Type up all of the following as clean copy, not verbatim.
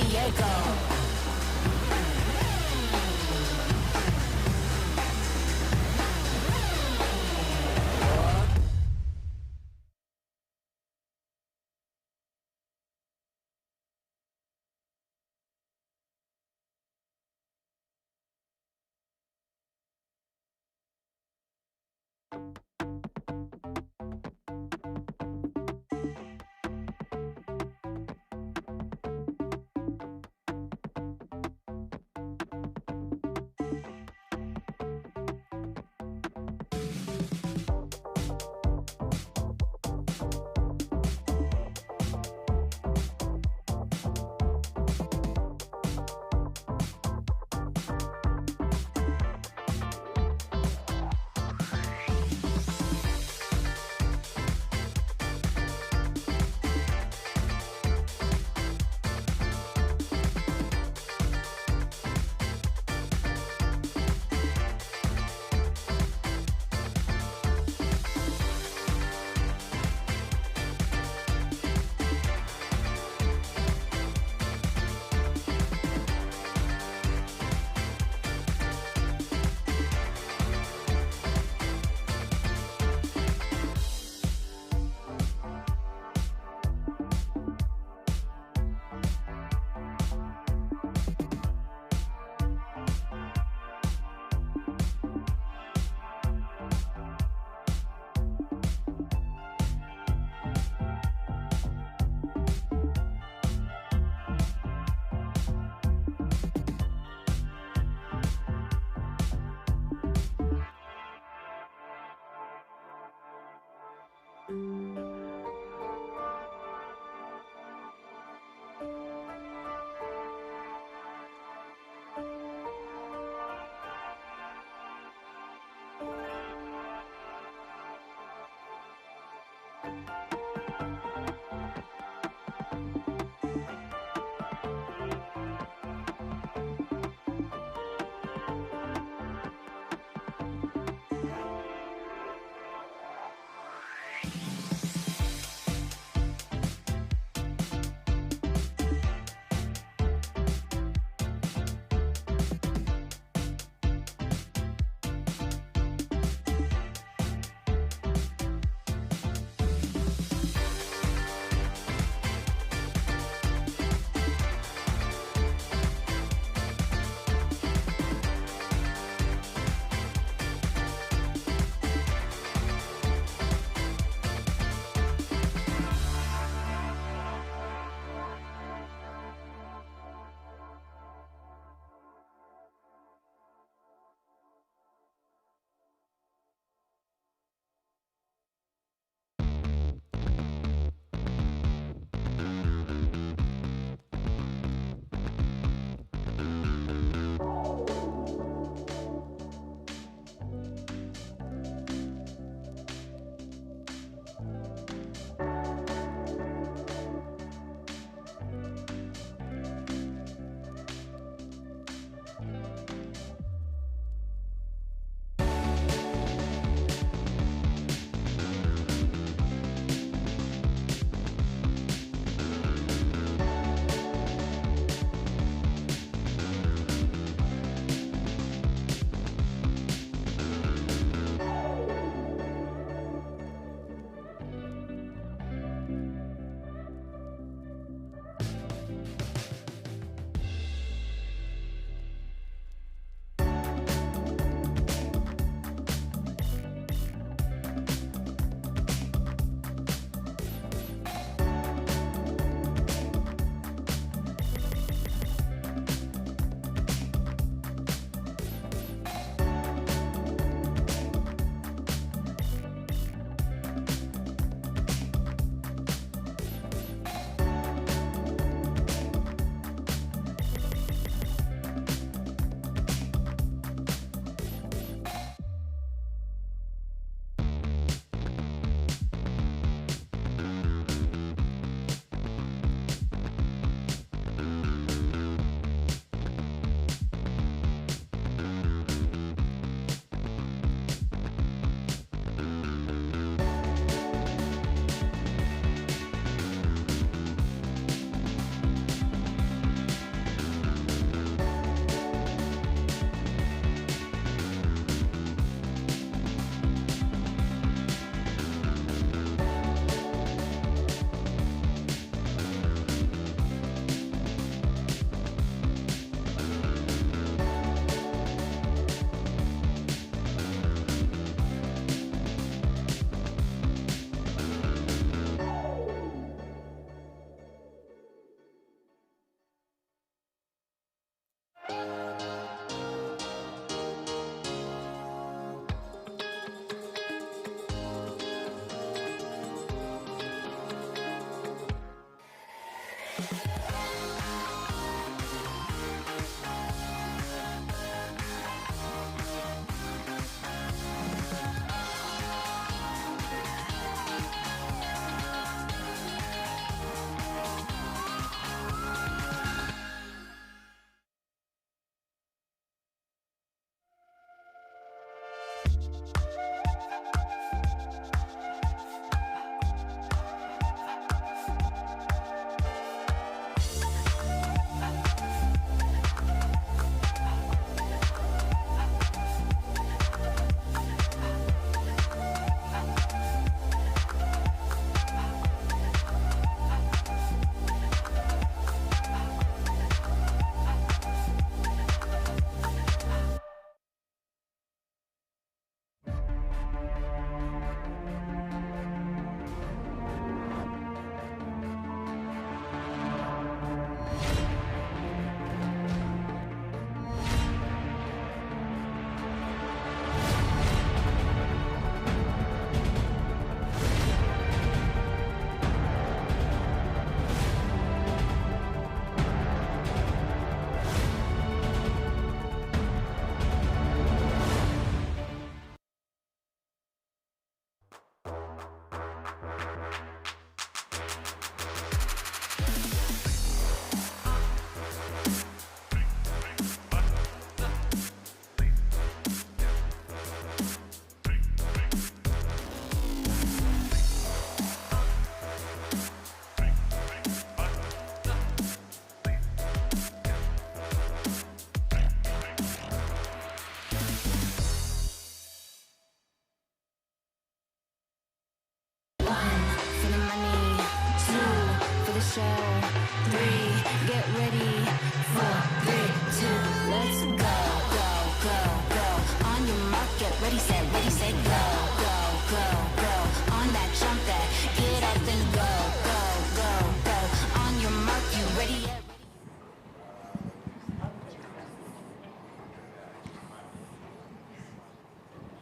Diego.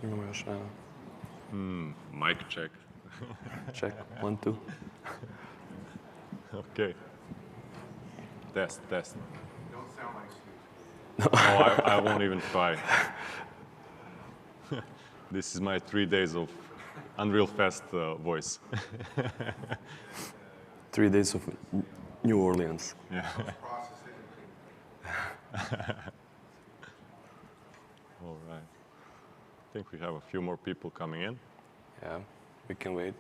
Imamo još jedna. Mic check. Check, 1, 2. Okay. Test. Don't sound like Steve. No, I won't even try. This is my 3 days of Unreal Fest voice. 3 days of New Orleans. Yeah. Process it. All right. I think we have a few more people coming in. Yeah, we can wait.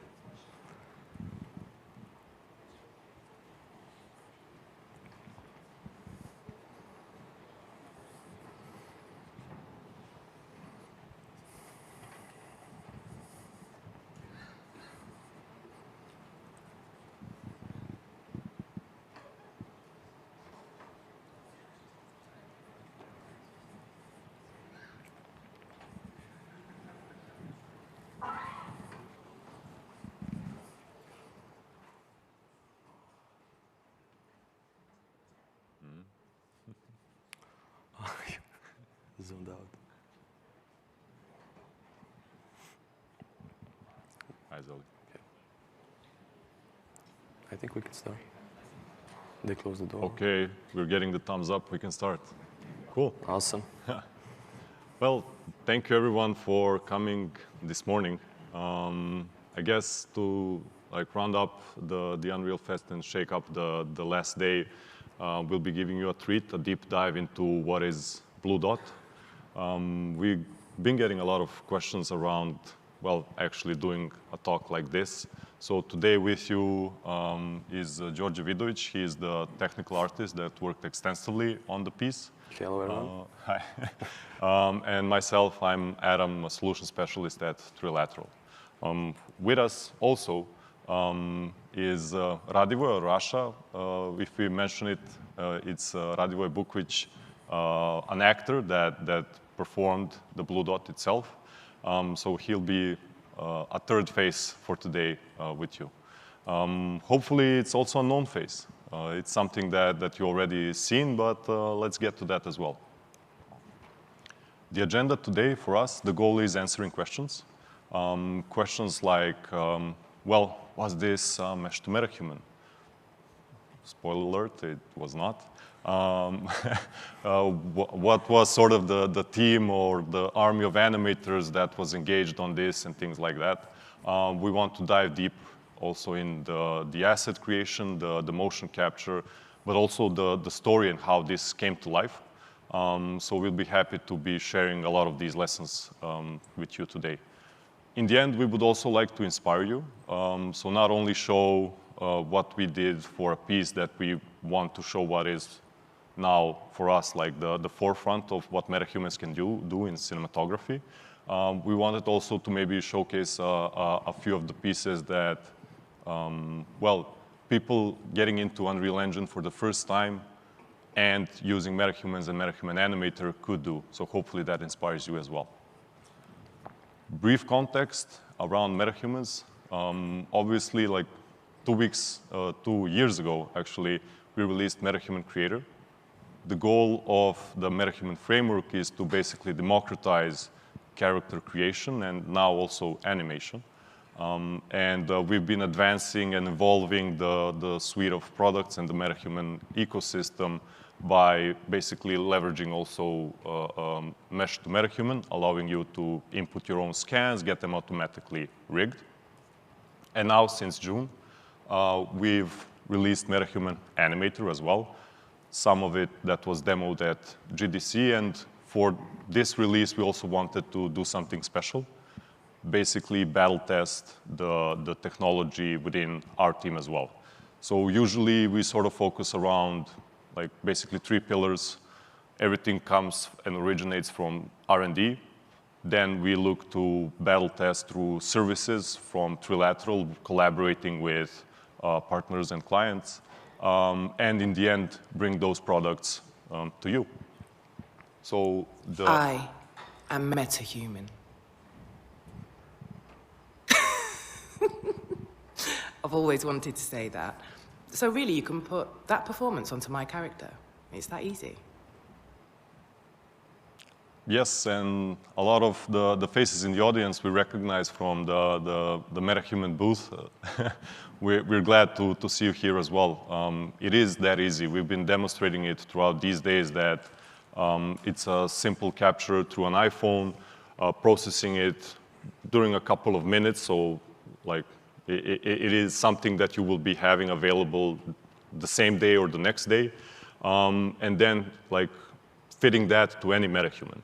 Zoomed out. Hi, Zoe. I think we can start. They close the door. Okay, we're getting the thumbs up. We can start. Cool. Awesome. Well, thank you everyone for coming this morning. I guess to round up the Unreal Fest and shake up the last day, we'll be giving you a treat, a deep dive into what is Blue Dot. We've been getting a lot of questions around, well, actually doing a talk like this. So today with you is Đorđe Vidović. He is the technical artist that worked extensively on the piece. Hello, everyone. Hi. And myself, I'm Adam, a solution specialist at Trilateral. With us also is Radivoj, Rasha. If we mention it, it's Radivoj Bukvić, an actor that performed the Blue Dot itself. So he'll be a third face for today with you. Hopefully it's also a known face. It's something that you already seen, but let's get to that as well. The agenda today for us, the goal is answering questions. Questions like, well, was this mesh to metahuman? Spoiler alert, it was not. What was sort of the team or the army of animators that was engaged on this and things like that. We want to dive deep also in the asset creation, the motion capture, but also the story and how this came to life. So we'll be happy to be sharing a lot of these lessons with you today. In the end, we would also like to inspire you. So not only show what we did for a piece that we want to show what is now for us like the forefront of what metahumans can do in cinematography. We wanted also to maybe showcase a few of the pieces that, well, people getting into Unreal Engine for the first time and using metahumans and metahuman animator could do. So hopefully that inspires you as well. Brief context around metahumans. Obviously, like 2 years ago, actually, we released MetaHuman Creator. The goal of the MetaHuman framework is to basically democratize character creation and now also animation. We've been advancing and evolving the suite of products and the MetaHuman ecosystem by basically leveraging also mesh to MetaHuman, allowing you to input your own scans, get them automatically rigged. And now, since June, we've released MetaHuman Animator as well. Some of it that was demoed at GDC, and for this release, we also wanted to do something special. Basically, battle test the technology within our team as well. So usually, we sort of focus around like basically 3 pillars. Everything comes and originates from R&D. Then we look to battle test through services from Trilateral, collaborating with partners and clients. And in the end, bring those products to you. So I am metahuman. I've always wanted to say that. So really, you can put that performance onto my character. It's that easy. Yes, and a lot of the faces in the audience we recognize from the MetaHuman booth. We're glad to see you here as well. It is that easy. We've been demonstrating it throughout these days that it's a simple capture through an iPhone, processing it during a couple of minutes. So like it is something that you will be having available the same day or the next day. And then like fitting that to any MetaHuman,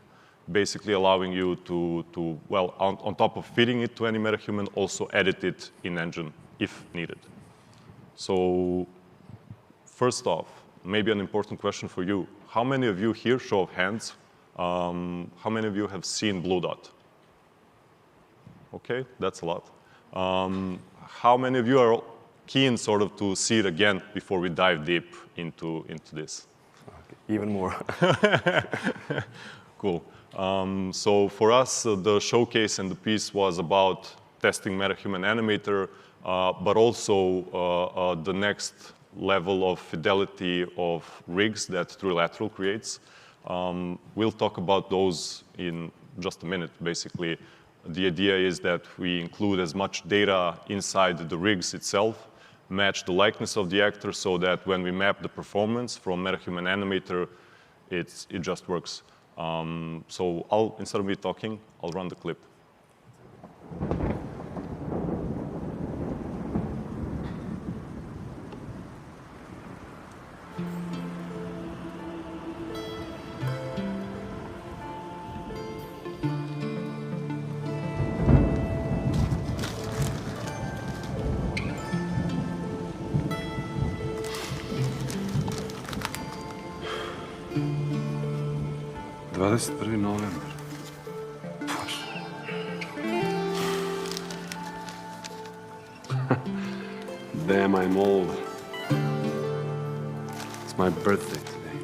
basically allowing you to well, on top of fitting it to any MetaHuman, also edit it in engine if needed. So first off, maybe an important question for you. How many of you here, show of hands, how many of you have seen Blue Dot? Okay, that's a lot. How many of you are keen sort of to see it again before we dive deep into this? Okay, even more. Cool. So for us, the showcase and the piece was about testing MetaHuman Animator, but also the next level of fidelity of rigs that Trilateral creates. We'll talk about those in just a minute, basically. The idea is that we include as much data inside the rigs itself, match the likeness of the actor so that when we map the performance from MetaHuman Animator, it just works. So instead of me talking, I'll run the clip. November. Damn, I'm old. It's my birthday today.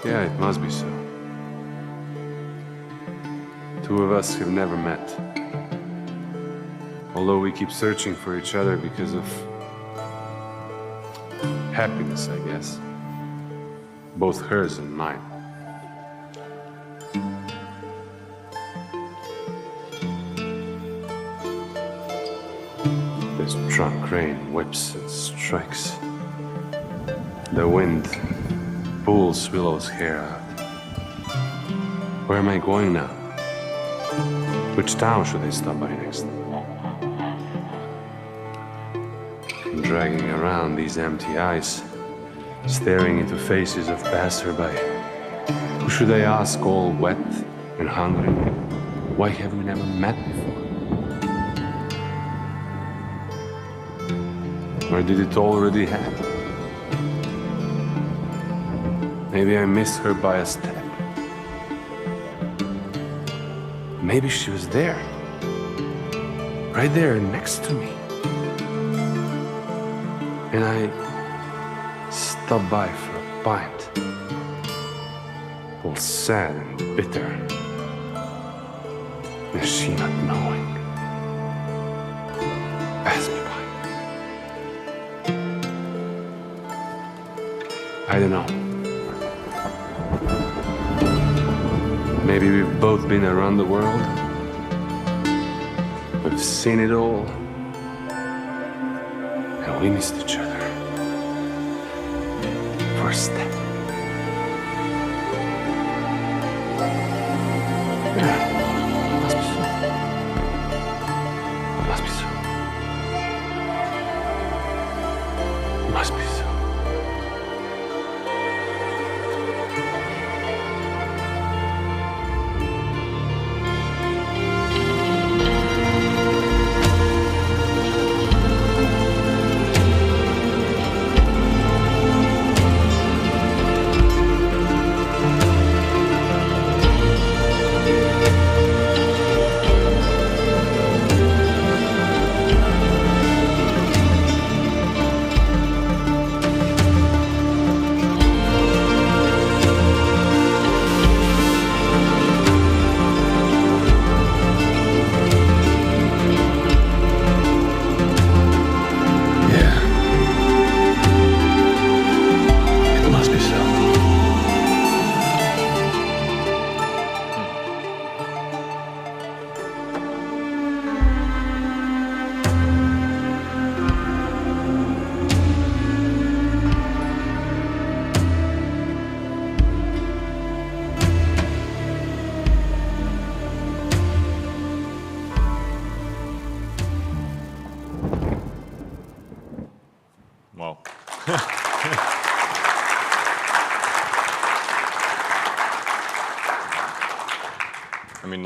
Yeah, it must be so. Two of us have never met. Although we keep searching for each other because of happiness, I guess. Both hers and mine. This trunk rain whips and strikes. The wind pulls Willow's hair out. Where am I going now? Which town should I stop by next? I'm dragging around these empty eyes, staring into faces of passerby. Who should I ask, all wet and hungry? Why have we never met before? Or did it already happen? Maybe I missed her by a step. Maybe she was there, right there next to me. And I stopped by for a pint, all sad and bitter. And she not knowing, passed me by. I don't know. Maybe we've both been around the world. We've seen it all. And we missed each other. For a step. Yeah, must be so. Must be so. Must be so.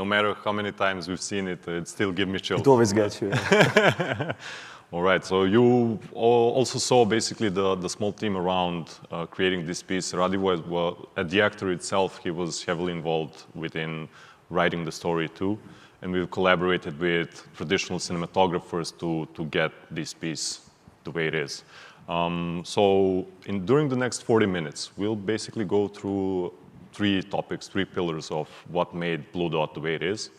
no matter how many times we've seen it, it still gives me chills. It always gets you. All right, so you also saw basically the small team around creating this piece. Radivoje, well, at the actor itself, he was heavily involved within writing the story too. And we've collaborated with traditional cinematographers to get this piece the way it is. So during the next 40 minutes, we'll basically go through 3 topics, 3 pillars of what made Blue Dot the way it is.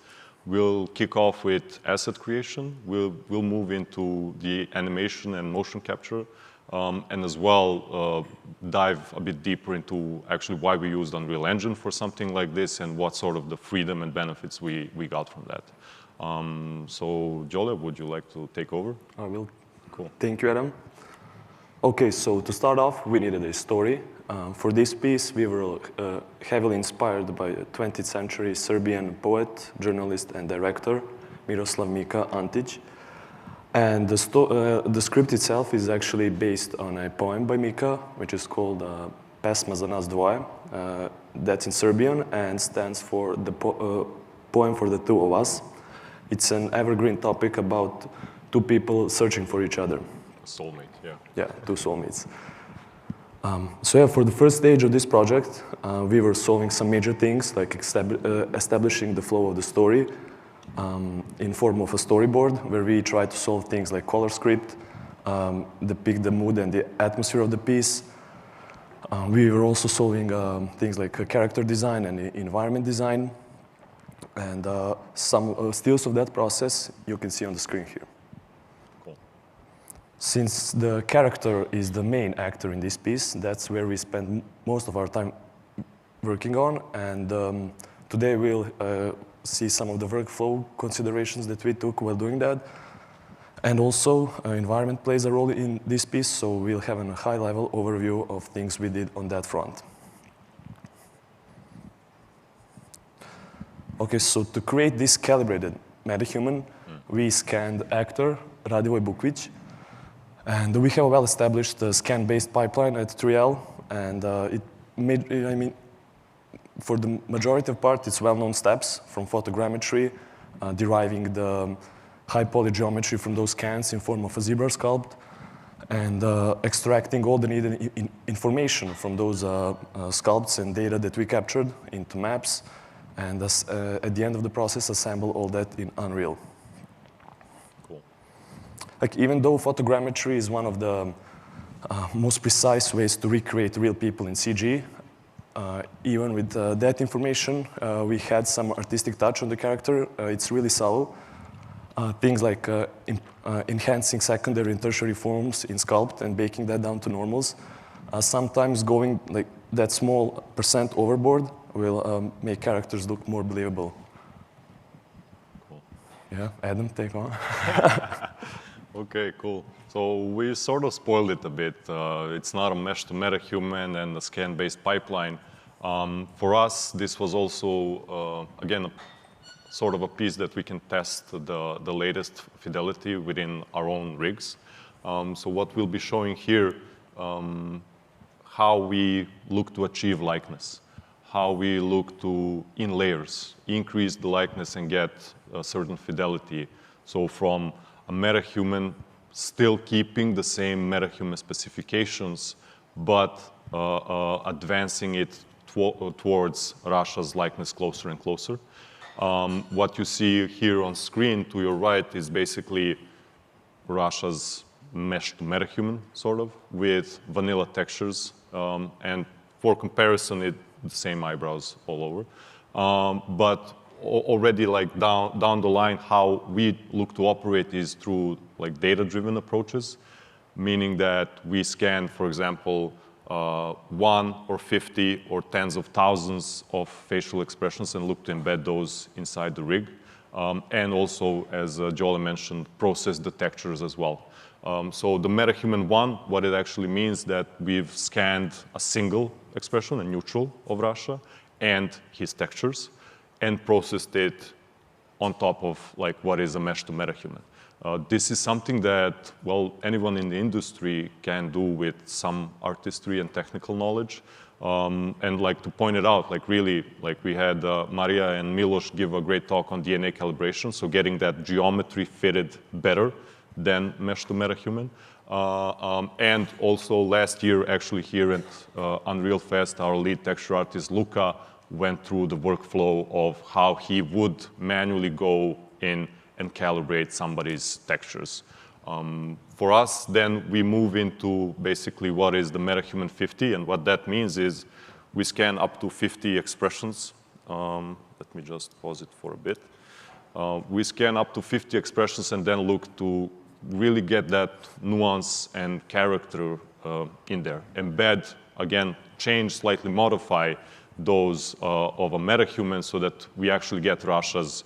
We'll kick off with asset creation. We'll move into the animation and motion capture, and as well dive a bit deeper into actually why we used Unreal Engine for something like this and what sort of the freedom and benefits we got from that. So Đorđe, would you like to take over? I will. Cool. Thank you, Adam. Okay, so to start off, we needed a story. For this piece, we were heavily inspired by a 20th century Serbian poet, journalist, and director, Miroslav Mika Antić. And the script itself is actually based on a poem by Mika, which is called Pesma za nas dvoje. That's in Serbian and stands for the poem for the two of us. It's an evergreen topic about 2 people searching for each other. Soulmate, yeah. Yeah, 2 soulmates. So yeah, for the first stage of this project, we were solving some major things like establishing the flow of the story in form of a storyboard, where we tried to solve things like color script, depict the mood and the atmosphere of the piece. We were also solving things like character design and environment design. And some stills of that process you can see on the screen here. Since the character is the main actor in this piece, that's where we spend most of our time working on. And today we'll see some of the workflow considerations that we took while doing that. And also, environment plays a role in this piece, so we'll have a high-level overview of things we did on that front. Okay, so to create this calibrated metahuman, we scanned actor Radivoje Bukvić. And we have a well-established scan-based pipeline at Photoreal, and for the majority of part, it's well-known steps from photogrammetry, deriving the high-poly geometry from those scans in form of a zebra sculpt, and extracting all the needed information from those sculpts and data that we captured into maps, and at the end of the process, assemble all that in Unreal. Like, even though photogrammetry is one of the most precise ways to recreate real people in CG, even with that information, we had some artistic touch on the character. It's really subtle. Things like enhancing secondary and tertiary forms in Sculpt and baking that down to normals. Sometimes going like that small % overboard will make characters look more believable. Cool. Yeah, Adam, take on. Okay, cool. So we sort of spoiled it a bit. It's not a mesh to metahuman and a scan-based pipeline. For us, this was also, again, sort of a piece that we can test the latest fidelity within our own rigs. So what we'll be showing here, how we look to achieve likeness, how we look to, in layers, increase the likeness and get a certain fidelity. So from a metahuman, still keeping the same metahuman specifications, but advancing it towards Rasha's likeness closer and closer. What you see here on screen to your right is basically Rasha's mesh to metahuman, sort of, with vanilla textures. And for comparison, it's the same eyebrows all over. But already like down the line, how we look to operate is through like data-driven approaches, meaning that we scan, for example, 1 or 50 or tens of thousands of facial expressions and look to embed those inside the rig. And also, as Đorđe mentioned, process the textures as well. So the metahuman one, what it actually means that we've scanned a single expression, a neutral of Rasha, and his textures, and processed it on top of like what is a mesh to metahuman. This is something that, well, anyone in the industry can do with some artistry and technical knowledge. And like to point it out, like really, like we had Maria and Milos give a great talk on DNA calibration, so getting that geometry fitted better than mesh to metahuman. And also last year, actually here at Unreal Fest, our lead texture artist, Luca, went through the workflow of how he would manually go in and calibrate somebody's textures. For us, then we move into basically what is the MetaHuman 50, and what that means is we scan up to 50 expressions. Let me just pause it for a bit. We scan up to 50 expressions and then look to really get that nuance and character in there. Embed, again, change, slightly modify those of a metahuman so that we actually get Rasha's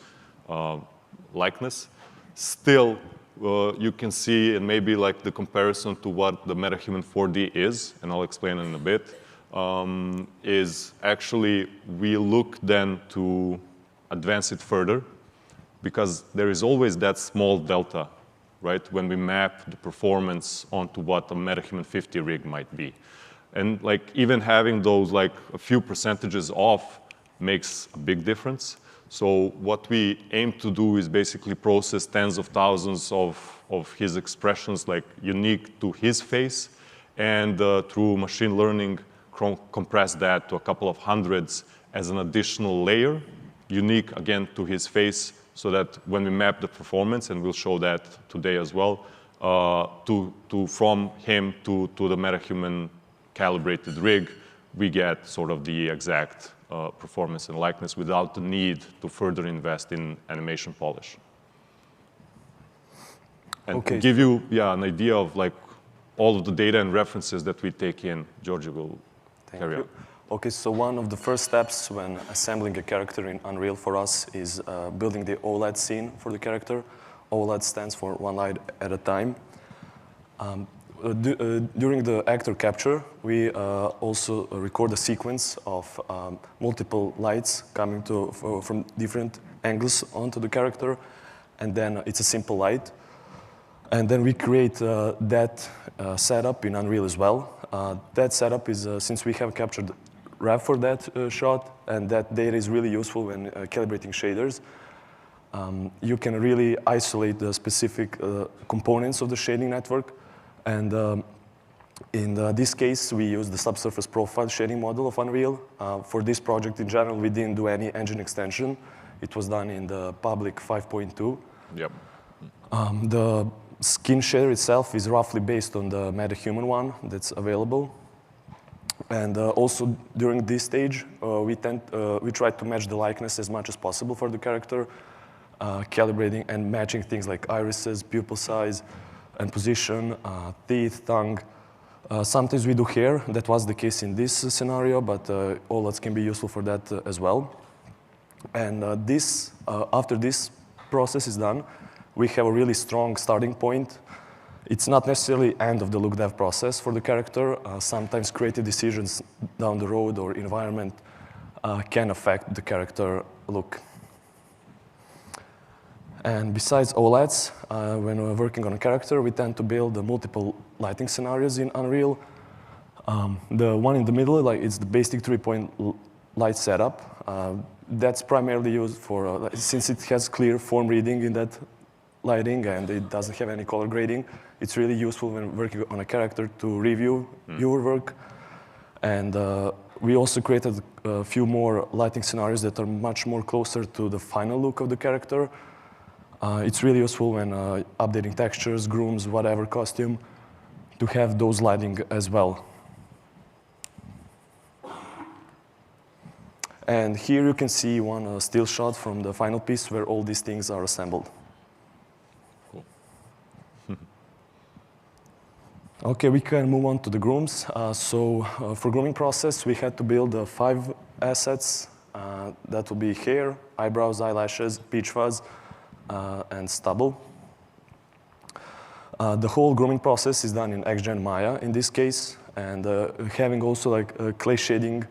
likeness. Still, you can see, and maybe like the comparison to what the MetaHuman 4D is, and I'll explain in a bit, is actually we look then to advance it further, because there is always that small delta, right, when we map the performance onto what a MetaHuman 50 rig might be. And like even having those like a few percentages off makes a big difference. So what we aim to do is basically process tens of thousands of his expressions like unique to his face, and through machine learning compress that to a couple of hundreds as an additional layer, unique again to his face, so that when we map the performance, and we'll show that today as well, from him to the MetaHuman calibrated rig, we get sort of the exact performance and likeness without the need to further invest in animation polish. And to give you an idea of like all of the data and references that we take in, Đorđe will carry on. Okay, so one of the first steps when assembling a character in Unreal for us is building the OLED scene for the character. OLED stands for one light at a time. During the actor capture, we also record a sequence of multiple lights coming from different angles onto the character, and then it's a simple light. And then we create that setup in Unreal as well. That setup is, since we have captured RAV for that shot, and that data is really useful when calibrating shaders. You can really isolate the specific components of the shading network. And in this case, we use the subsurface profile shading model of Unreal. For this project in general, we didn't do any engine extension. It was done in the public 5.2. Yep. The skin shader itself is roughly based on the MetaHuman one that's available. And also during this stage, we try to match the likeness as much as possible for the character, calibrating and matching things like irises, pupil size, and position, teeth, tongue. Sometimes we do hair. That was the case in this scenario, but OLEDs can be useful for that as well. And after this process is done, we have a really strong starting point. It's not necessarily end of the look dev process for the character. Sometimes creative decisions down the road or environment can affect the character look. And besides OLEDs, when we're working on a character, we tend to build multiple lighting scenarios in Unreal. The one in the middle, it's the basic 3-point light setup. That's primarily used for, since it has clear form reading in that lighting and it doesn't have any color grading, it's really useful when working on a character to review your work. And we also created a few more lighting scenarios that are much more closer to the final look of the character. It's really useful when updating textures, grooms, whatever costume, to have those lighting as well. And here you can see one still shot from the final piece where all these things are assembled. Cool. Okay, we can move on to the grooms. For grooming process, we had to build 5 assets. That will be hair, eyebrows, eyelashes, peach fuzz, and stubble. The whole grooming process is done in XGen Maya in this case, and having also a clay shading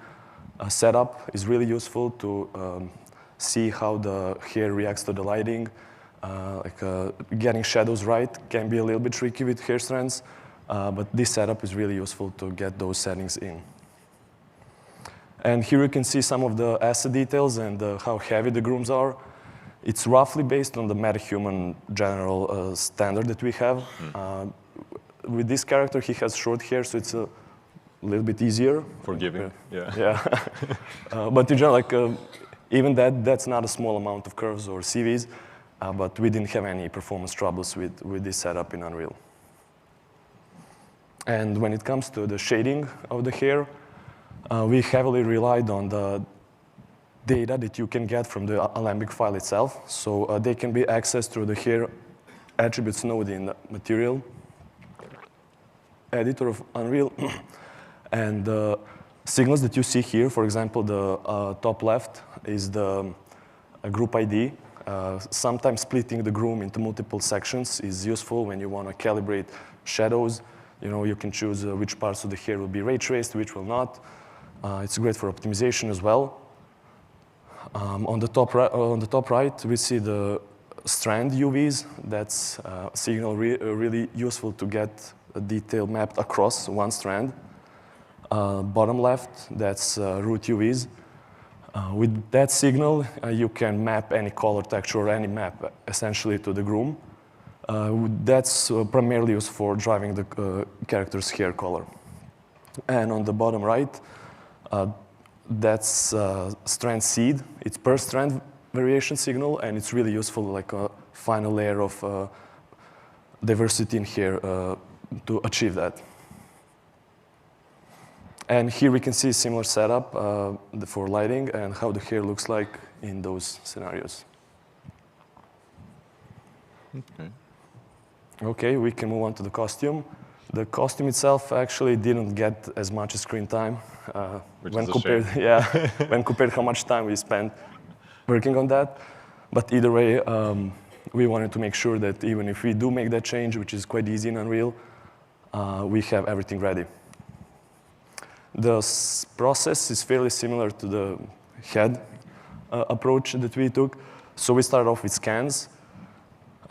setup is really useful to see how the hair reacts to the lighting. Getting shadows right can be a little bit tricky with hair strands, but this setup is really useful to get those settings in. And here you can see some of the asset details and how heavy the grooms are. It's roughly based on the metahuman general standard that we have. With this character, he has short hair, so it's a little bit easier. Forgiving, yeah. Yeah. But in general, even that's not a small amount of curves or CVs, but we didn't have any performance troubles with this setup in Unreal. And when it comes to the shading of the hair, we heavily relied on the data that you can get from the Alembic file itself. So they can be accessed through the hair attributes node in the material editor of Unreal. And the signals that you see here, for example, the top left is the group ID. Sometimes splitting the groom into multiple sections is useful when you want to calibrate shadows. You can choose which parts of the hair will be ray traced, which will not. It's great for optimization as well. On the top right, we see the strand UVs. That's a signal really useful to get a detail mapped across one strand. Bottom left, that's root UVs. With that signal, you can map any color texture or any map essentially to the groom. That's primarily used for driving the character's hair color. And on the bottom right, that's strand seed. It's per strand variation signal, and it's really useful, like a final layer of diversity in hair to achieve that. And here we can see a similar setup for lighting and how the hair looks like in those scenarios. Okay, we can move on to the costume. The costume itself actually didn't get as much screen time when compared, when compared how much time we spent working on that. But either way, we wanted to make sure that even if we do make that change, which is quite easy in Unreal, we have everything ready. The process is fairly similar to the head approach that we took. So we started off with scans.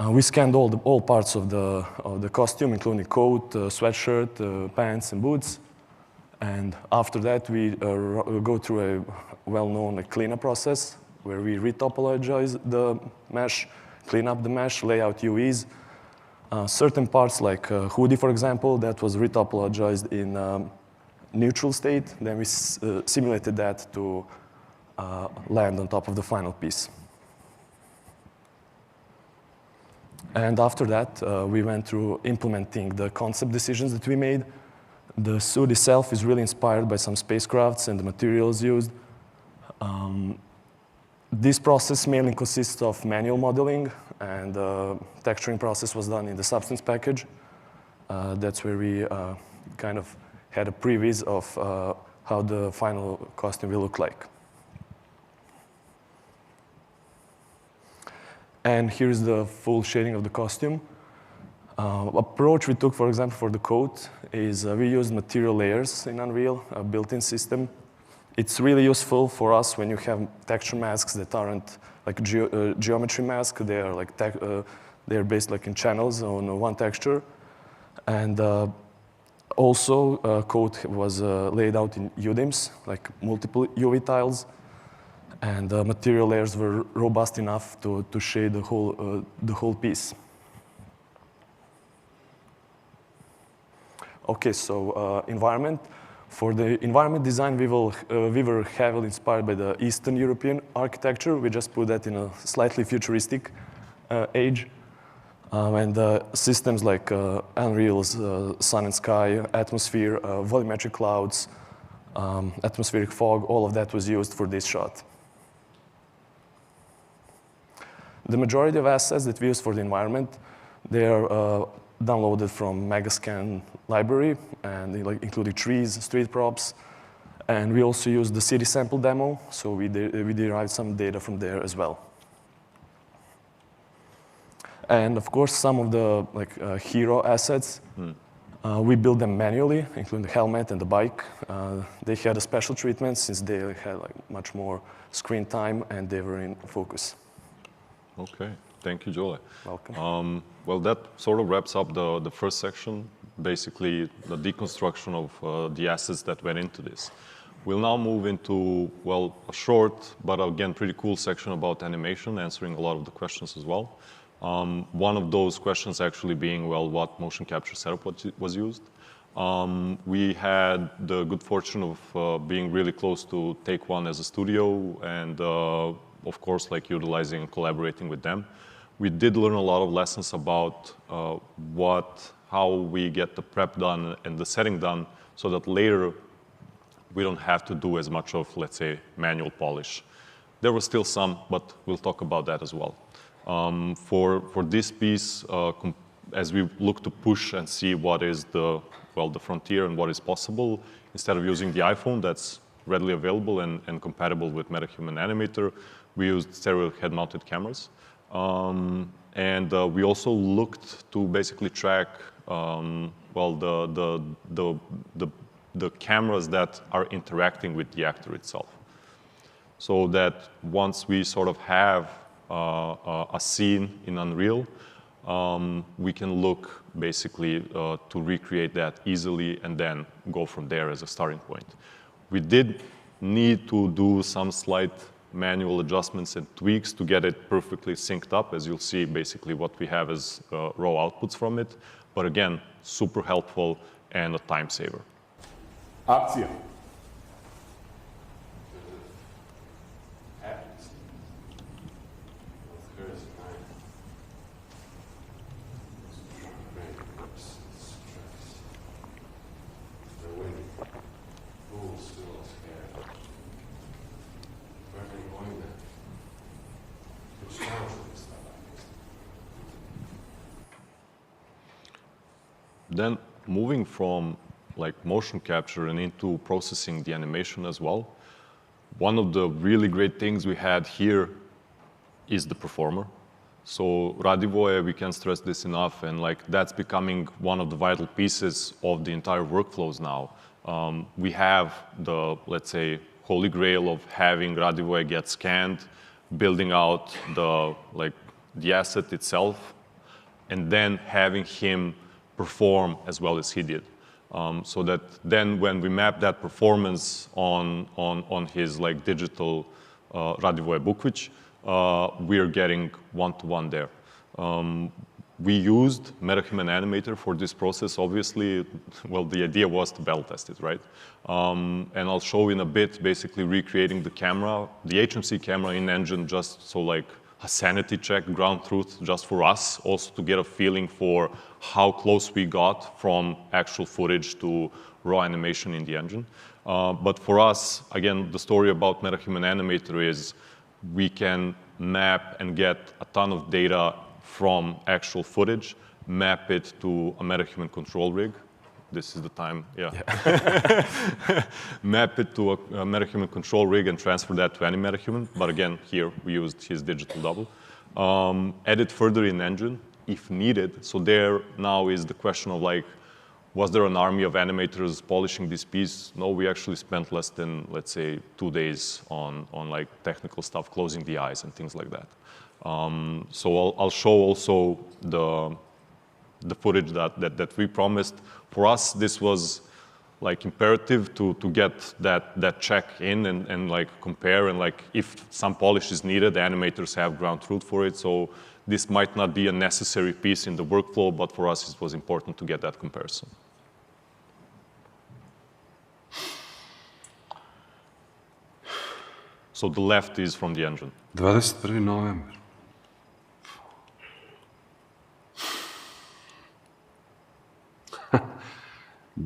We scanned all parts of the costume, including coat, sweatshirt, pants, and boots. And after that, we go through a well-known cleanup process where we retopologize the mesh, clean up the mesh, lay out UVs. Certain parts, like hoodie, for example, that was retopologized in neutral state. Then we simulated that to land on top of the final piece. And after that, we went through implementing the concept decisions that we made. The suit itself is really inspired by some spacecrafts and the materials used. This process mainly consists of manual modeling, and the texturing process was done in the substance package. That's where we kind of had a previs of how the final costume will look like. And here's the full shading of the costume. Approach we took, for example, for the coat is we used material layers in Unreal, a built-in system. It's really useful for us when you have texture masks that aren't like geometry masks. They are like they're based like in channels on one texture. And also, coat was laid out in UDIMs, like multiple UV tiles. And the material layers were robust enough to shade the whole piece. Okay, so environment. For the environment design, we were heavily inspired by the Eastern European architecture. We just put that in a slightly futuristic age. And systems like Unreal's sun and sky, atmosphere, volumetric clouds, atmospheric fog, all of that was used for this shot. The majority of assets that we use for the environment, they are downloaded from Megascan library, and including trees, street props. And we also use the city sample demo, so we derived some data from there as well. And of course, some of the hero assets, we built them manually, including the helmet and the bike. They had a special treatment since they had much more screen time and they were in focus. Okay, thank you, Đorđe. Welcome. Well, that sort of wraps up the first section, basically the deconstruction of the assets that went into this. We'll now move into, well, a short, but again, pretty cool section about animation, answering a lot of the questions as well. One of those questions actually being, well, what motion capture setup was used. We had the good fortune of being really close to Take One as a studio and, of course, like utilizing and collaborating with them. We did learn a lot of lessons about how we get the prep done and the setting done so that later we don't have to do as much of, let's say, manual polish. There was still some, but we'll talk about that as well. For this piece, as we look to push and see what is the frontier and what is possible, instead of using the iPhone that's readily available and compatible with MetaHuman Animator, we used stereo head-mounted cameras. And we also looked to basically track the cameras that are interacting with the actor itself. So that once we sort of have a scene in Unreal, we can look basically to recreate that easily and then go from there as a starting point. We did need to do some slight manual adjustments and tweaks to get it perfectly synced up, as you'll see basically what we have as raw outputs from it. But again, super helpful and a time saver. Akcija. Then moving from like motion capture and into processing the animation as well, one of the really great things we had here is the performer. So Radivoje, we can't stress this enough, and like that's becoming one of the vital pieces of the entire workflows now. We have the, let's say, holy grail of having Radivoje get scanned, building out the asset itself, and then having him perform as well as he did. So that then when we map that performance on his like digital Radivoje Bukvić, we are getting one-to-one there. We used MetaHuman Animator for this process. Obviously, well, the idea was to battle test it, right? And I'll show in a bit, basically recreating the camera, the HMC camera in engine, just so like a sanity check, ground truth, just for us, also to get a feeling for how close we got from actual footage to raw animation in the engine. But for us, again, the story about MetaHuman Animator is we can map and get a ton of data from actual footage, map it to a MetaHuman control rig. This is the time, yeah. Map it to a MetaHuman control rig and transfer that to any MetaHuman. But again, here we used his digital double. Edit further in engine if needed. So there now is the question of like, was there an army of animators polishing this piece? No, we actually spent less than, let's say, 2 days on like technical stuff, closing the eyes and things like that. So I'll show also the footage that we promised. For us, this was like imperative to get that check in and like compare, and like if some polish is needed, the animators have ground truth for it. So this might not be a necessary piece in the workflow, but for us it was important to get that comparison. So the left is from the engine. 21. November.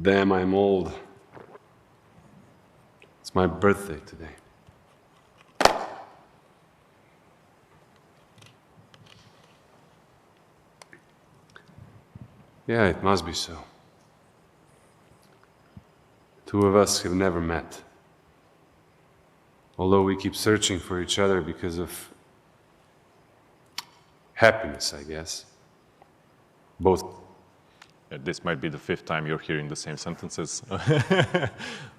Damn, I'm old. It's my birthday today. Yeah, it must be so. Two of us have never met. Although we keep searching for each other because of happiness, I guess. Both. This might be the 5th time you're hearing the same sentences.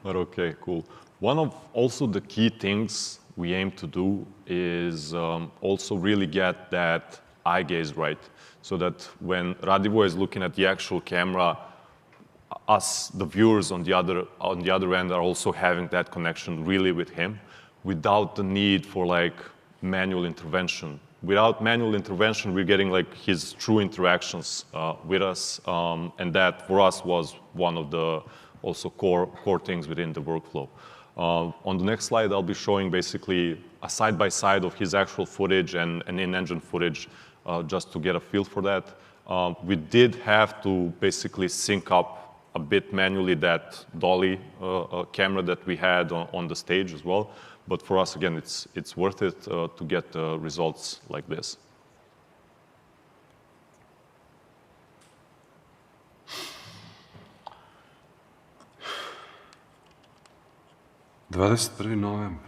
But okay, cool. One of also the key things we aim to do is also really get that eye gaze right. So that when Radivoje is looking at the actual camera, us, the viewers on the other end, are also having that connection really with him, without the need for like manual intervention. Without manual intervention, we're getting like his true interactions with us, and that for us was one of the also core things within the workflow. On the next slide, I'll be showing basically a side-by-side of his actual footage and in-engine footage, just to get a feel for that. We did have to basically sync up a bit manually that dolly camera that we had on the stage as well. But for us, again, it's worth it to get results like this. November.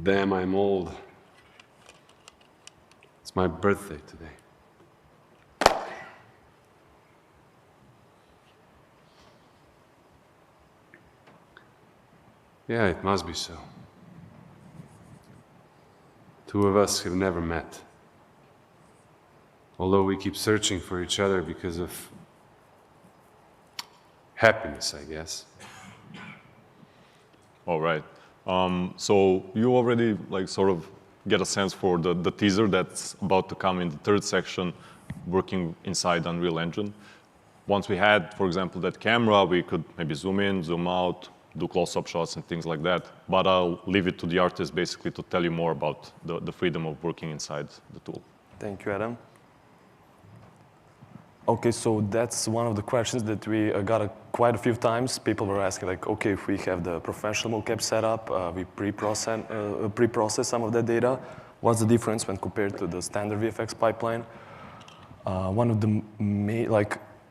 Damn, I'm old. It's my birthday today. Yeah, it must be so. Two of us have never met. Although we keep searching for each other because of happiness, I guess. All right. So you already like sort of get a sense for the teaser that's about to come in the third section, working inside Unreal Engine. Once we had, for example, that camera, we could maybe zoom in, zoom out, do close-up shots and things like that. But I'll leave it to the artist basically to tell you more about the freedom of working inside the tool. Thank you, Adam. Okay, so that's one of the questions that we got quite a few times. People were asking, like, okay, if we have the professional mocap setup, we pre-process some of that data. What's the difference when compared to the standard VFX pipeline? One of the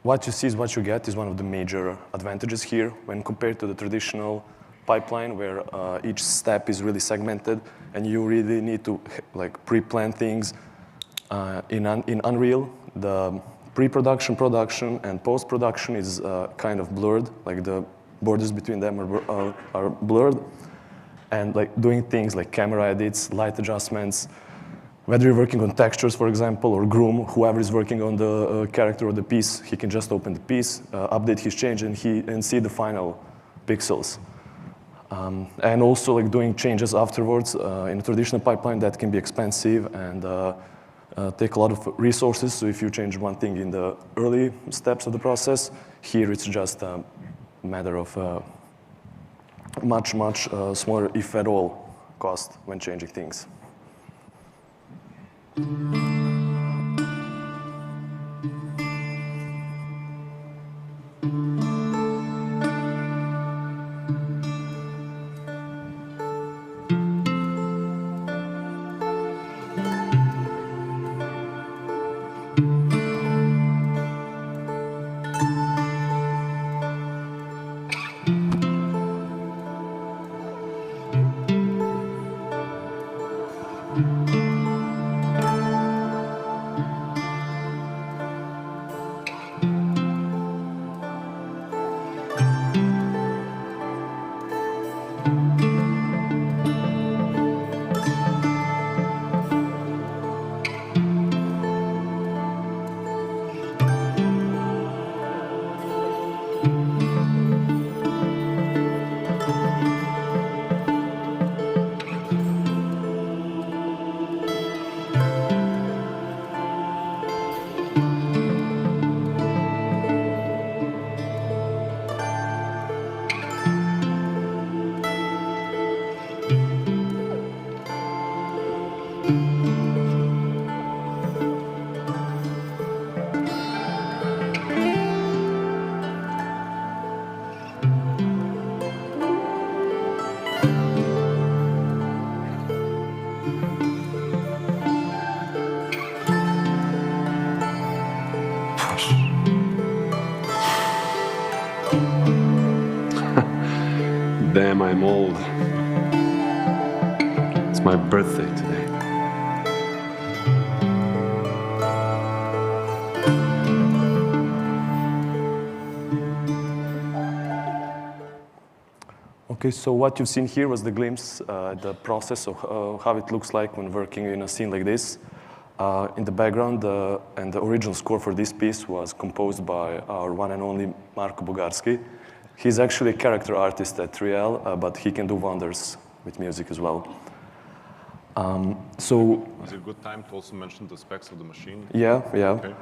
what you see is what you get is one of the major advantages here when compared to the traditional pipeline, where each step is really segmented, and you really need to like pre-plan things in Unreal. The pre-production, production, and post-production is kind of blurred, like the borders between them are blurred. And like doing things like camera edits, light adjustments, whether you're working on textures, for example, or groom, whoever is working on the character or the piece, he can just open the piece, update his change, and see the final pixels. And also like doing changes afterwards in a traditional pipeline, that can be expensive and take a lot of resources. So if you change one thing in the early steps of the process, here it's just a matter of much smaller, if at all, cost when changing things. Damn, I'm old. It's my birthday today. Okay, so what you've seen here was the glimpse, the process of how it looks like when working in a scene like this. in the background, and the original score for this piece was composed by our one and only Marko Bugarski. He's actually a character artist at Photoreal, but he can do wonders with music as well. So Is it a good time to also mention the specs of the machine? yeah. Okay.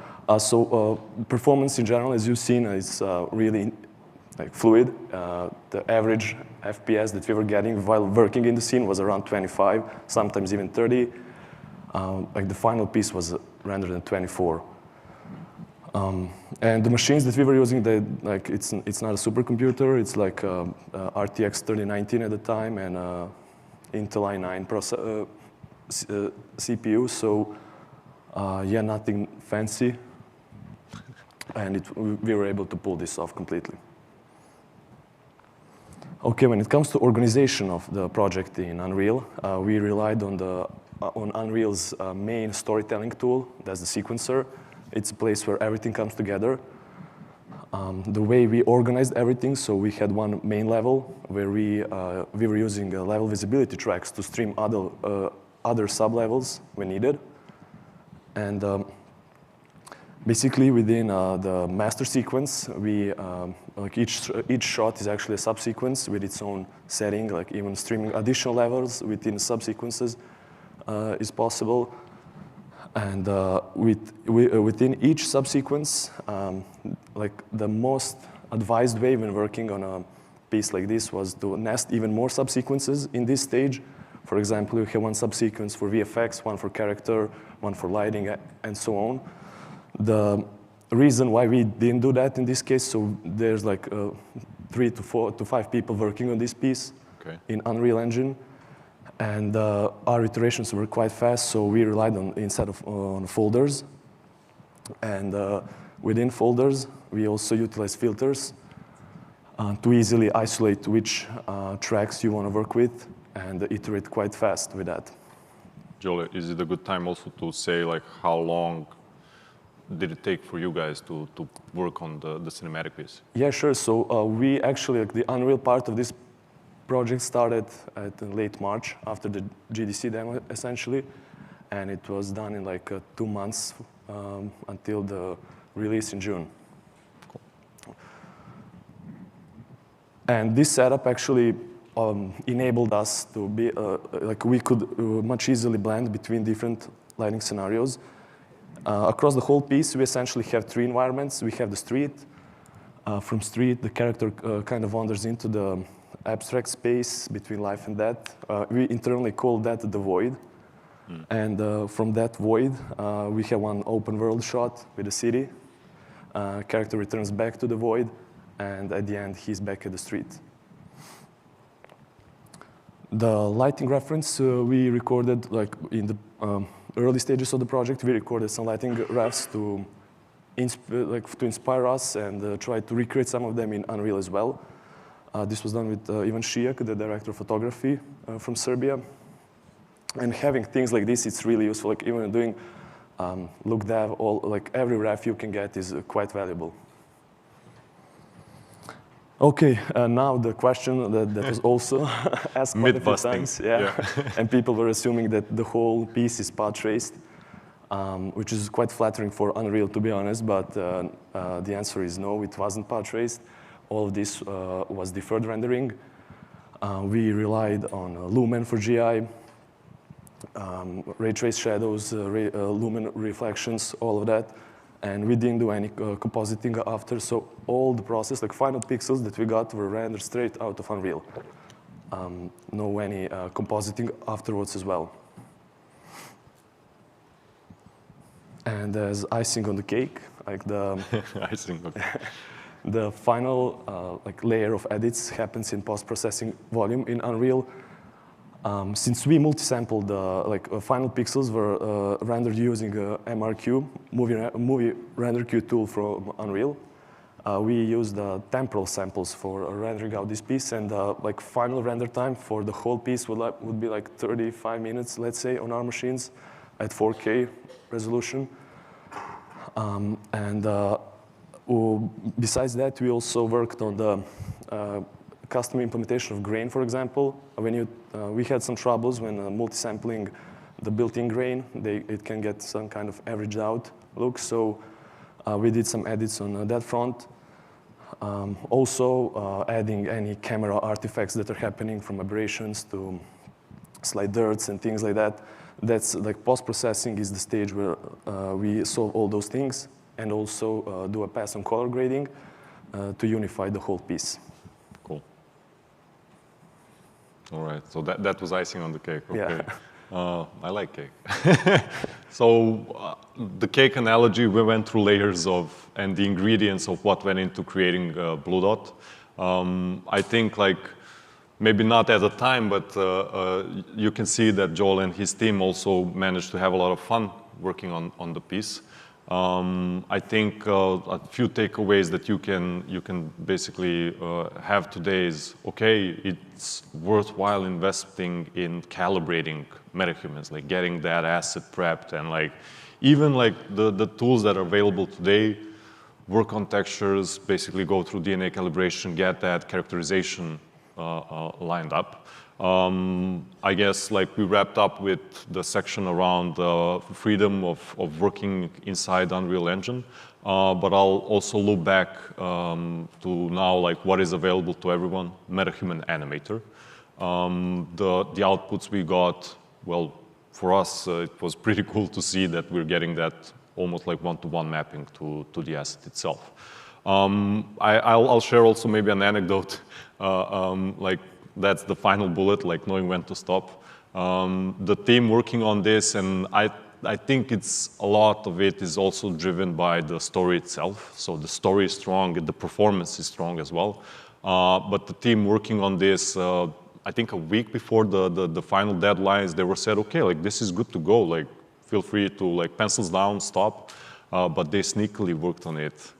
Performance in general, as you've seen, is really like fluid. The average FPS that we were getting while working in the scene was around 25, sometimes even 30. Like the final piece was rendered in 24. And the machines that we were using, it's not a supercomputer. It's like RTX 3019 at the time and Intel i9 CPU. So yeah, nothing fancy. And we were able to pull this off completely. Okay, when it comes to organization of the project in Unreal, we relied on Unreal's main storytelling tool. That's the sequencer. It's a place where everything comes together. The way we organized everything, so we had one main level where we were using level visibility tracks to stream other sub-levels when needed. And basically within the master sequence, we like each shot is actually a subsequence with its own setting. Like even streaming additional levels within subsequences is possible. And within each subsequence, like the most advised way when working on a piece like this was to nest even more subsequences in this stage. For example, you have one subsequence for VFX, one for character, one for lighting, and so on. The reason why we didn't do that in this case, so there's like 3 to 4 to 5 people working on this piece in Unreal Engine. And our iterations were quite fast, so we relied on folders. And within folders, we also utilize filters to easily isolate which tracks you want to work with and iterate quite fast with that. Joel, is it a good time also to say like how long did it take for you guys to work on the cinematic piece? Yeah, sure. So we actually, like the Unreal part of this project started at late March after the GDC demo, essentially. And it was done in like 2 months until the release in June. Cool. And this setup actually enabled us to be, like we could much easily blend between different lighting scenarios. Across the whole piece, we essentially have 3 environments. We have the street. From street, the character kind of wanders into the abstract space between life and death. We internally call that the void. And from that void, we have one open world shot with the city. Character returns back to the void, and at the end, he's back at the street. The lighting reference we recorded, like in the early stages of the project, we recorded some lighting refs to inspire us and try to recreate some of them in Unreal as well. This was done with Ivan Šijak, the director of photography from Serbia. And having things like this, it's really useful. Like even doing look dev, like every ref you can get is quite valuable. Okay, now the question that was also asked quite a few times. Yeah. And people were assuming that the whole piece is path traced, which is quite flattering for Unreal, to be honest. But the answer is no, it wasn't path traced. All of this was deferred rendering. We relied on Lumen for GI, ray trace shadows, lumen reflections, all of that. And we didn't do any compositing after, so all the process, like final pixels that we got were rendered straight out of Unreal. No any compositing afterwards as well. And as icing on the cake, like the icing, okay. The final like layer of edits happens in post-processing volume in Unreal. Since we multi-sampled the final pixels were rendered using MRQ, movie render queue tool from Unreal. We used temporal samples for rendering out this piece, and like final render time for the whole piece would be like 35 minutes, let's say, on our machines at 4K resolution. Besides that, we also worked on the custom implementation of grain, for example. When we had some troubles when multi-sampling the built-in grain, it can get some kind of averaged out look. So we did some edits on that front. Also adding any camera artifacts that are happening, from aberrations to slight dirts and things like that. That's like post-processing is the stage where we solve all those things and also do a pass on color grading to unify the whole piece. Cool. All right, so that was icing on the cake, okay. Yeah. I like cake. So the cake analogy, we went through layers of, and the ingredients of what went into creating Blue Dot. I think like, maybe not at the time, but you can see that Joel and his team also managed to have a lot of fun working on the piece. I think a few takeaways that you can basically have today is, okay, it's worthwhile investing in calibrating metahumans, like getting that asset prepped, and like even like the tools that are available today, work on textures, basically go through DNA calibration, get that characterization lined up. I guess like we wrapped up with the section around freedom of working inside Unreal Engine, but I'll also look back to now like what is available to everyone, MetaHuman Animator. The outputs we got, well, for us it was pretty cool to see that we're getting that almost like one-to-one mapping to the asset itself. I'll share also maybe an anecdote, like that's the final bullet, like knowing when to stop. The team working on this, and I think it's a lot of it is also driven by the story itself. So the story is strong, the performance is strong as well. But the team working on this, I think a week before the final deadlines, they were said, okay, like this is good to go, like feel free to like pencils down, stop. But they sneakily worked on it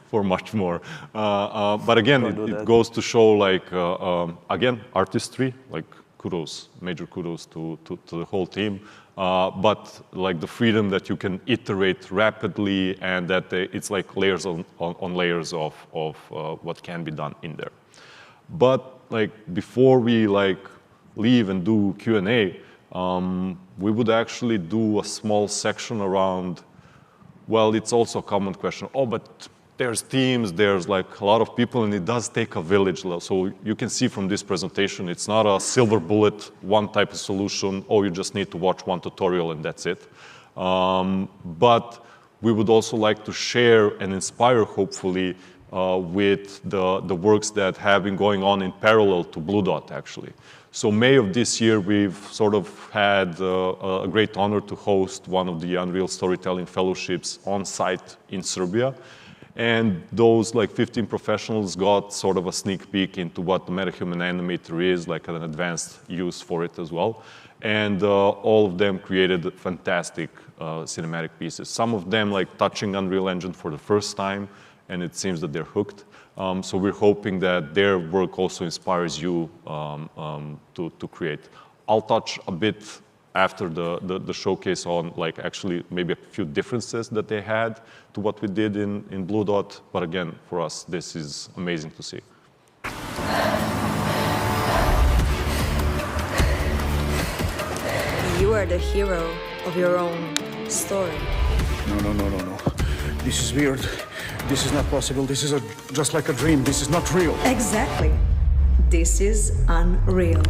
for much more. But again, it goes to show like, again, artistry, like kudos, major kudos to the whole team. But like the freedom that you can iterate rapidly, and that it's like layers on layers of what can be done in there. But like before we like leave and do Q&A, we would actually do a small section around, well, it's also a common question. Oh, but there's teams, there's like a lot of people, and it does take a village. So you can see from this presentation, it's not a silver bullet, one type of solution, or you just need to watch one tutorial and that's it. But we would also like to share and inspire, hopefully, with the works that have been going on in parallel to Blue Dot, actually. So May of this year, we've sort of had a great honor to host one of the Unreal Storytelling Fellowships on site in Serbia. And those like 15 professionals got sort of a sneak peek into what the MetaHuman Animator is, like an advanced use for it as well. And all of them created fantastic cinematic pieces. Some of them like touching Unreal Engine for the first time, and it seems that they're hooked. So we're hoping that their work also inspires you to create. I'll touch a bit after the showcase on like actually maybe a few differences that they had to what we did in Blue Dot. But again, for us, this is amazing to see. You are the hero of your own story. No. This is weird. This is not possible. This is just like a dream. This is not real. Exactly. This is unreal.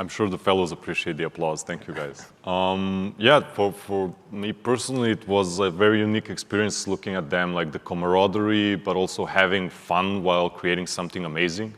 I'm sure the fellows appreciate the applause. Thank you, guys. Yeah, for me personally, it was a very unique experience looking at them, like the camaraderie, but also having fun while creating something amazing.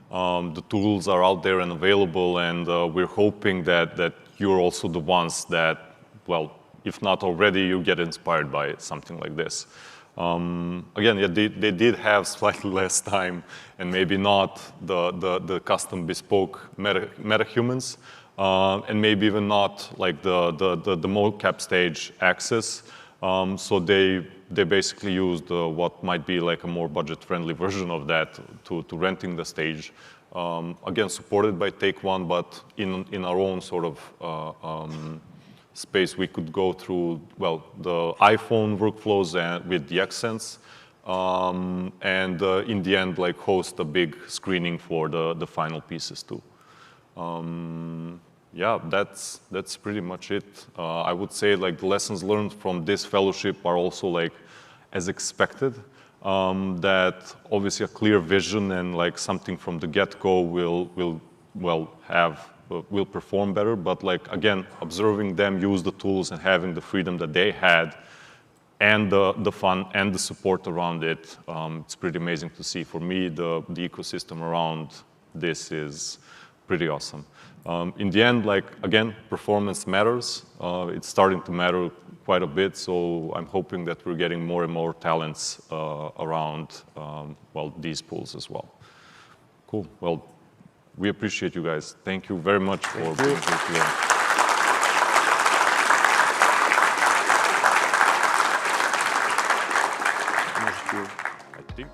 The tools are out there and available, and we're hoping that you're also the ones that, well, if not already, you get inspired by something like this. Again, yeah, they did have slightly less time and maybe not the custom bespoke meta-humans, and maybe even not like the mocap stage access. So they basically used what might be like a more budget-friendly version of that to renting the stage. Again, supported by Take One, but in our own sort of space, we could go through, well, the iPhone workflows and with the accents, and in the end, like host a big screening for the final pieces too. Yeah, that's pretty much it. I would say like the lessons learned from this fellowship are also like as expected. That obviously a clear vision and like something from the get-go will perform better, but like again, observing them use the tools and having the freedom that they had and the fun and the support around it, it's pretty amazing to see. For me, the ecosystem around this is pretty awesome. In the end, like again, performance matters. It's starting to matter quite a bit, so I'm hoping that we're getting more and more talents around, well, these pools as well. Cool, well, we appreciate you guys. Thank you very much for being here today. I think.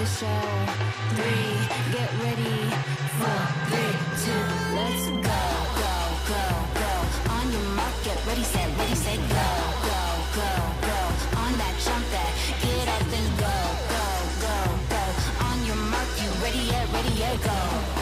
the show. 3, get ready. 4, 3, 2, let's go, go, go, go. On your mark, get ready, say go, go, go, go. On that jump, that get up and go, go, go, go. On your mark, you ready, yeah, go.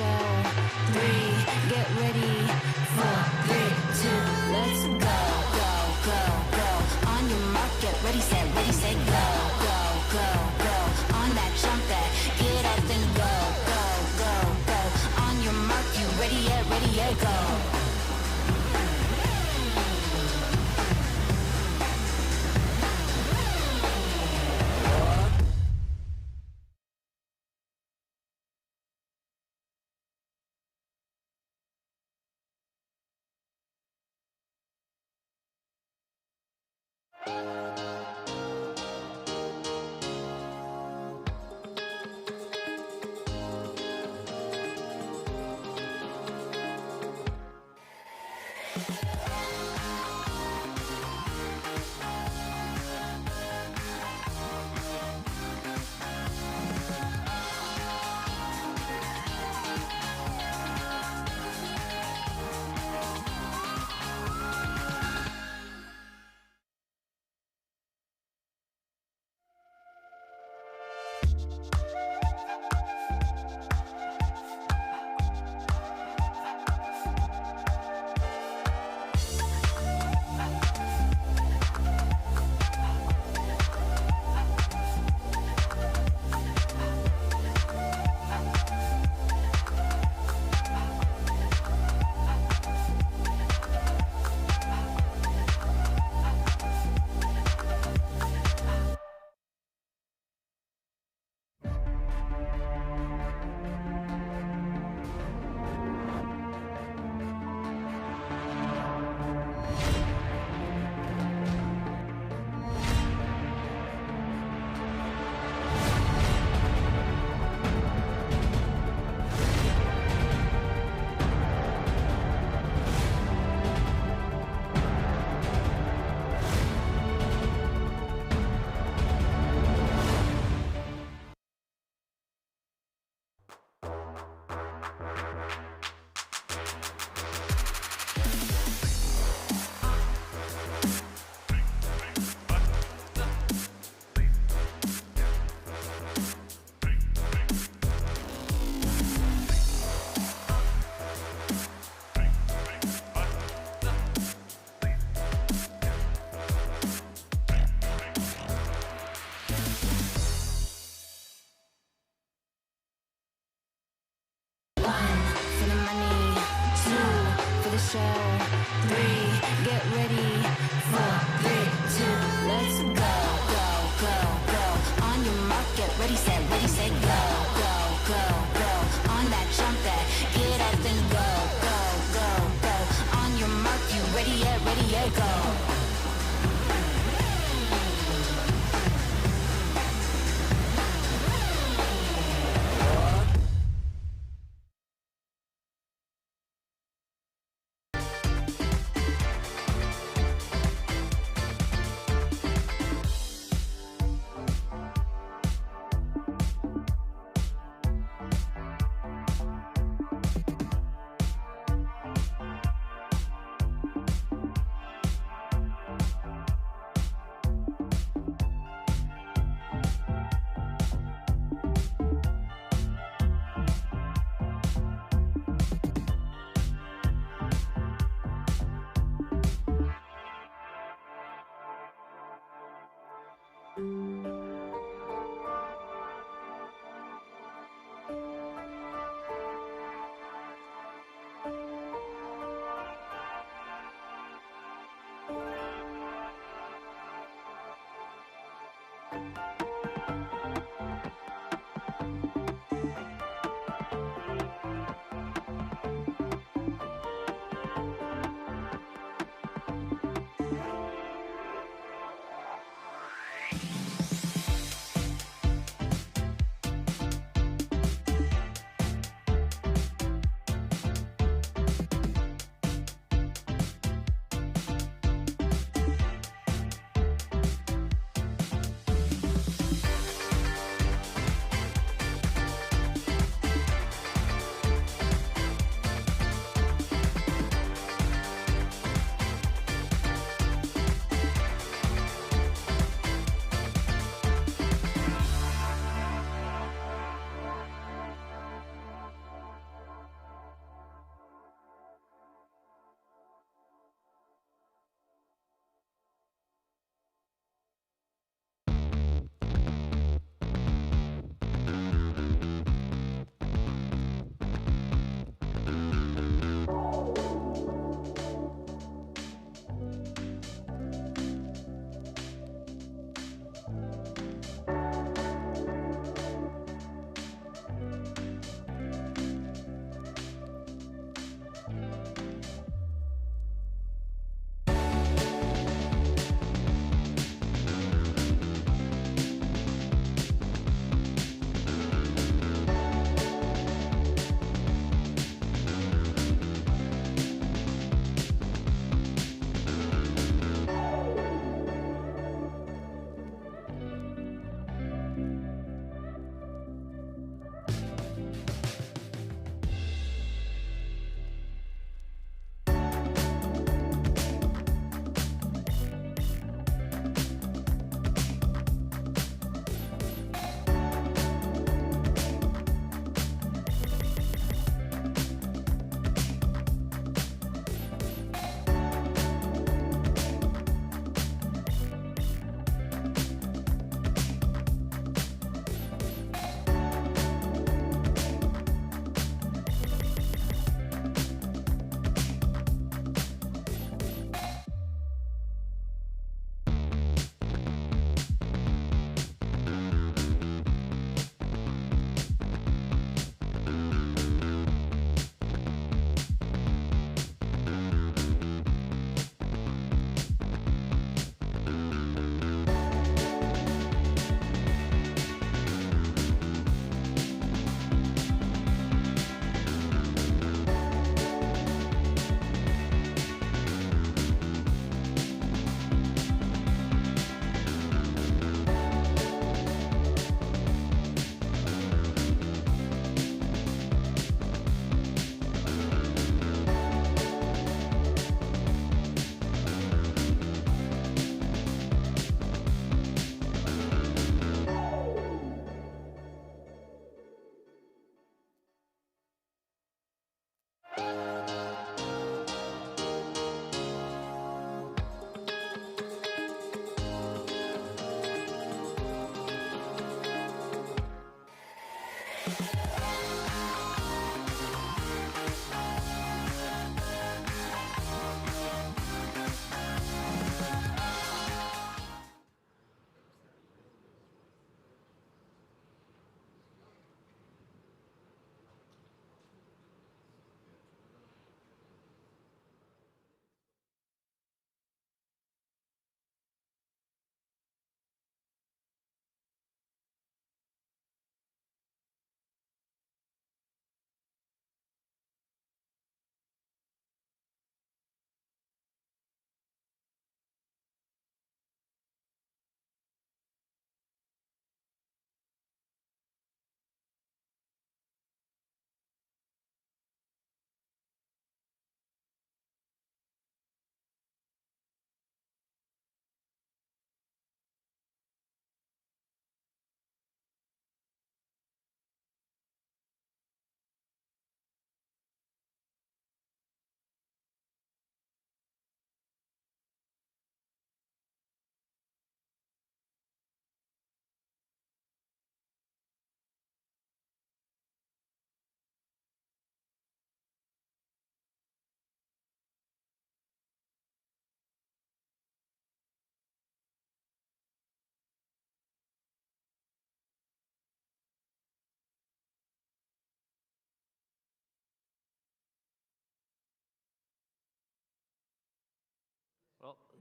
show. 3, get ready. 4, 3, 2, let's go, go, go, go. On your mark, get ready, set, go, go, go, go. On that trumpet, get up and go, go, go, go. On your mark, you ready, yeah, go.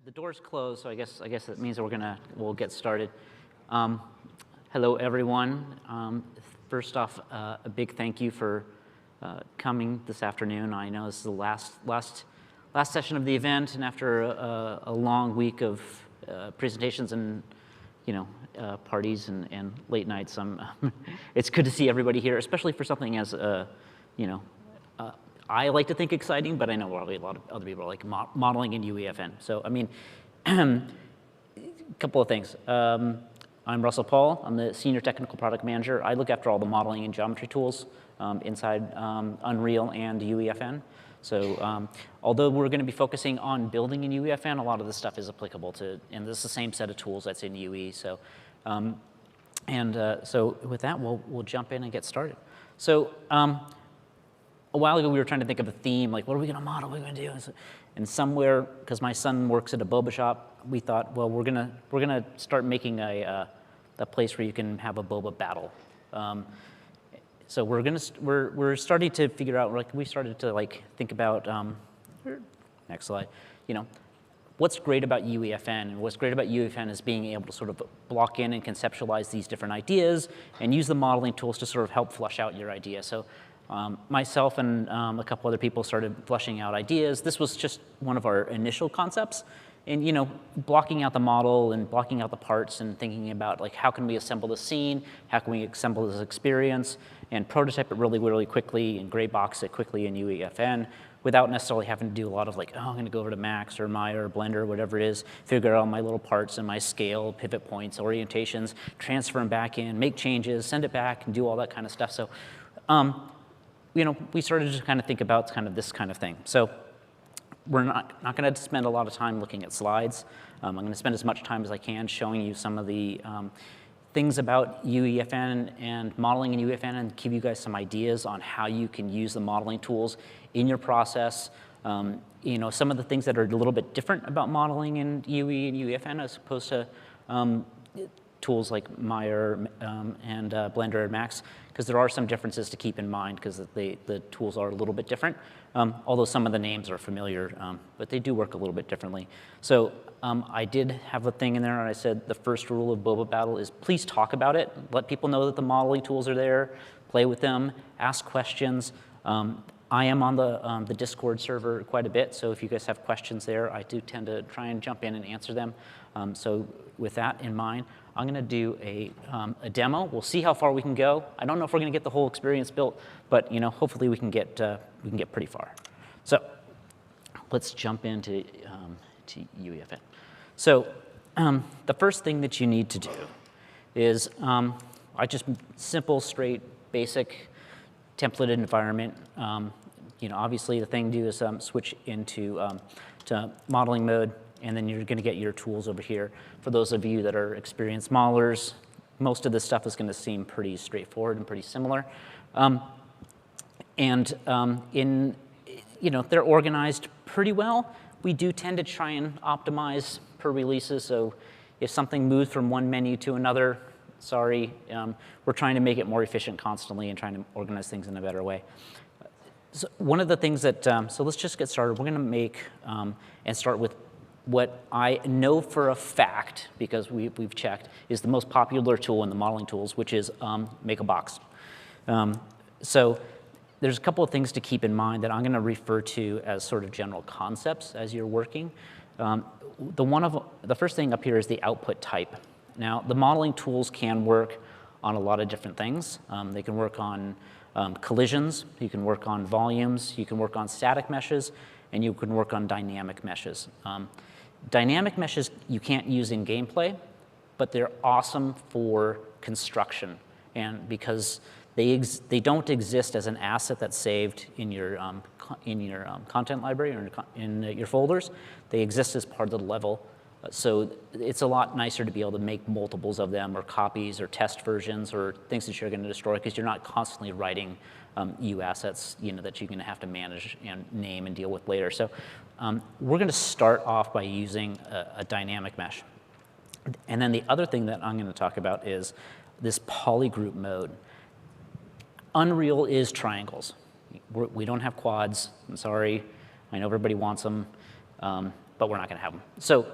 The door's closed, so I guess that means that we'll get started. Hello, everyone. First off, a big thank you for coming this afternoon. I know this is the last session of the event, and after a long week of presentations and parties and late nights, it's good to see everybody here, especially for something as I like to think exciting, but I know probably a lot of other people are like modeling in UEFN. So, I mean, a couple of things. I'm Russell Paul. I'm the Senior Technical Product Manager. I look after all the modeling and geometry tools inside Unreal and UEFN. So although we're going to be focusing on building in UEFN, a lot of this stuff is applicable to, and this is the same set of tools that's in UE. So, so with that, we'll jump in and get started. So, a while ago, we were trying to think of a theme, like what are we going to model, what are we going to do? And somewhere, because my son works at a boba shop, we thought, well, we're gonna start making a place where you can have a boba battle. So we're starting to figure out, like we started to like think about, next slide, what's great about UEFN, and what's great about UEFN is being able to sort of block in and conceptualize these different ideas and use the modeling tools to sort of help flush out your idea. So myself and a couple other people started fleshing out ideas. This was just one of our initial concepts. And blocking out the model and blocking out the parts and thinking about like how can we assemble the scene, how can we assemble this experience, and prototype it really, really quickly and gray box it quickly in UEFN without necessarily having to do a lot of like, oh, I'm gonna go over to Max or Maya or Blender or whatever it is, figure out my little parts and my scale, pivot points, orientations, transfer them back in, make changes, send it back, and do all that kind of stuff. So, we started to kind of think about kind of this kind of thing. So we're not going to spend a lot of time looking at slides. I'm going to spend as much time as I can showing you some of the things about UEFN and modeling in UEFN and give you guys some ideas on how you can use the modeling tools in your process. Some of the things that are a little bit different about modeling in UE and UEFN as opposed to tools like Maya and Blender and Max, because there are some differences to keep in mind because the tools are a little bit different, although some of the names are familiar, but they do work a little bit differently. So I did have a thing in there, and I said the first rule of Boba Battle is please talk about it, let people know that the modeling tools are there, play with them, ask questions. I am on the Discord server quite a bit, so if you guys have questions there, I do tend to try and jump in and answer them. So with that in mind, I'm going to do a demo. We'll see how far we can go. I don't know if we're going to get the whole experience built, but hopefully we can get pretty far. So let's jump into to UEFN. So the first thing that you need to do is simple, straight, basic templated environment. Obviously the thing to do is switch into to modeling mode, and then you're going to get your tools over here. For those of you that are experienced modelers, most of this stuff is going to seem pretty straightforward and pretty similar. They're organized pretty well. We do tend to try and optimize per releases, so if something moves from one menu to another, sorry, we're trying to make it more efficient constantly and trying to organize things in a better way. So one of the things that, so let's just get started. We're going to make and start with what I know for a fact, because we've checked, is the most popular tool in the modeling tools, which is make a box. So there's a couple of things to keep in mind that I'm going to refer to as sort of general concepts as you're working. The first thing up here is the output type. Now, the modeling tools can work on a lot of different things. They can work on collisions, you can work on volumes, you can work on static meshes, and you can work on dynamic meshes. Dynamic meshes you can't use in gameplay, but they're awesome for construction, and because they don't exist as an asset that's saved in your content library or in your folders. They exist as part of the level. So it's a lot nicer to be able to make multiples of them, or copies, or test versions, or things that you're going to destroy, because you're not constantly writing U assets, that you're going to have to manage and name and deal with later. So we're going to start off by using a dynamic mesh. And then the other thing that I'm going to talk about is this polygroup mode. Unreal is triangles. We don't have quads. I'm sorry. I know everybody wants them. but we're not going to have them. So,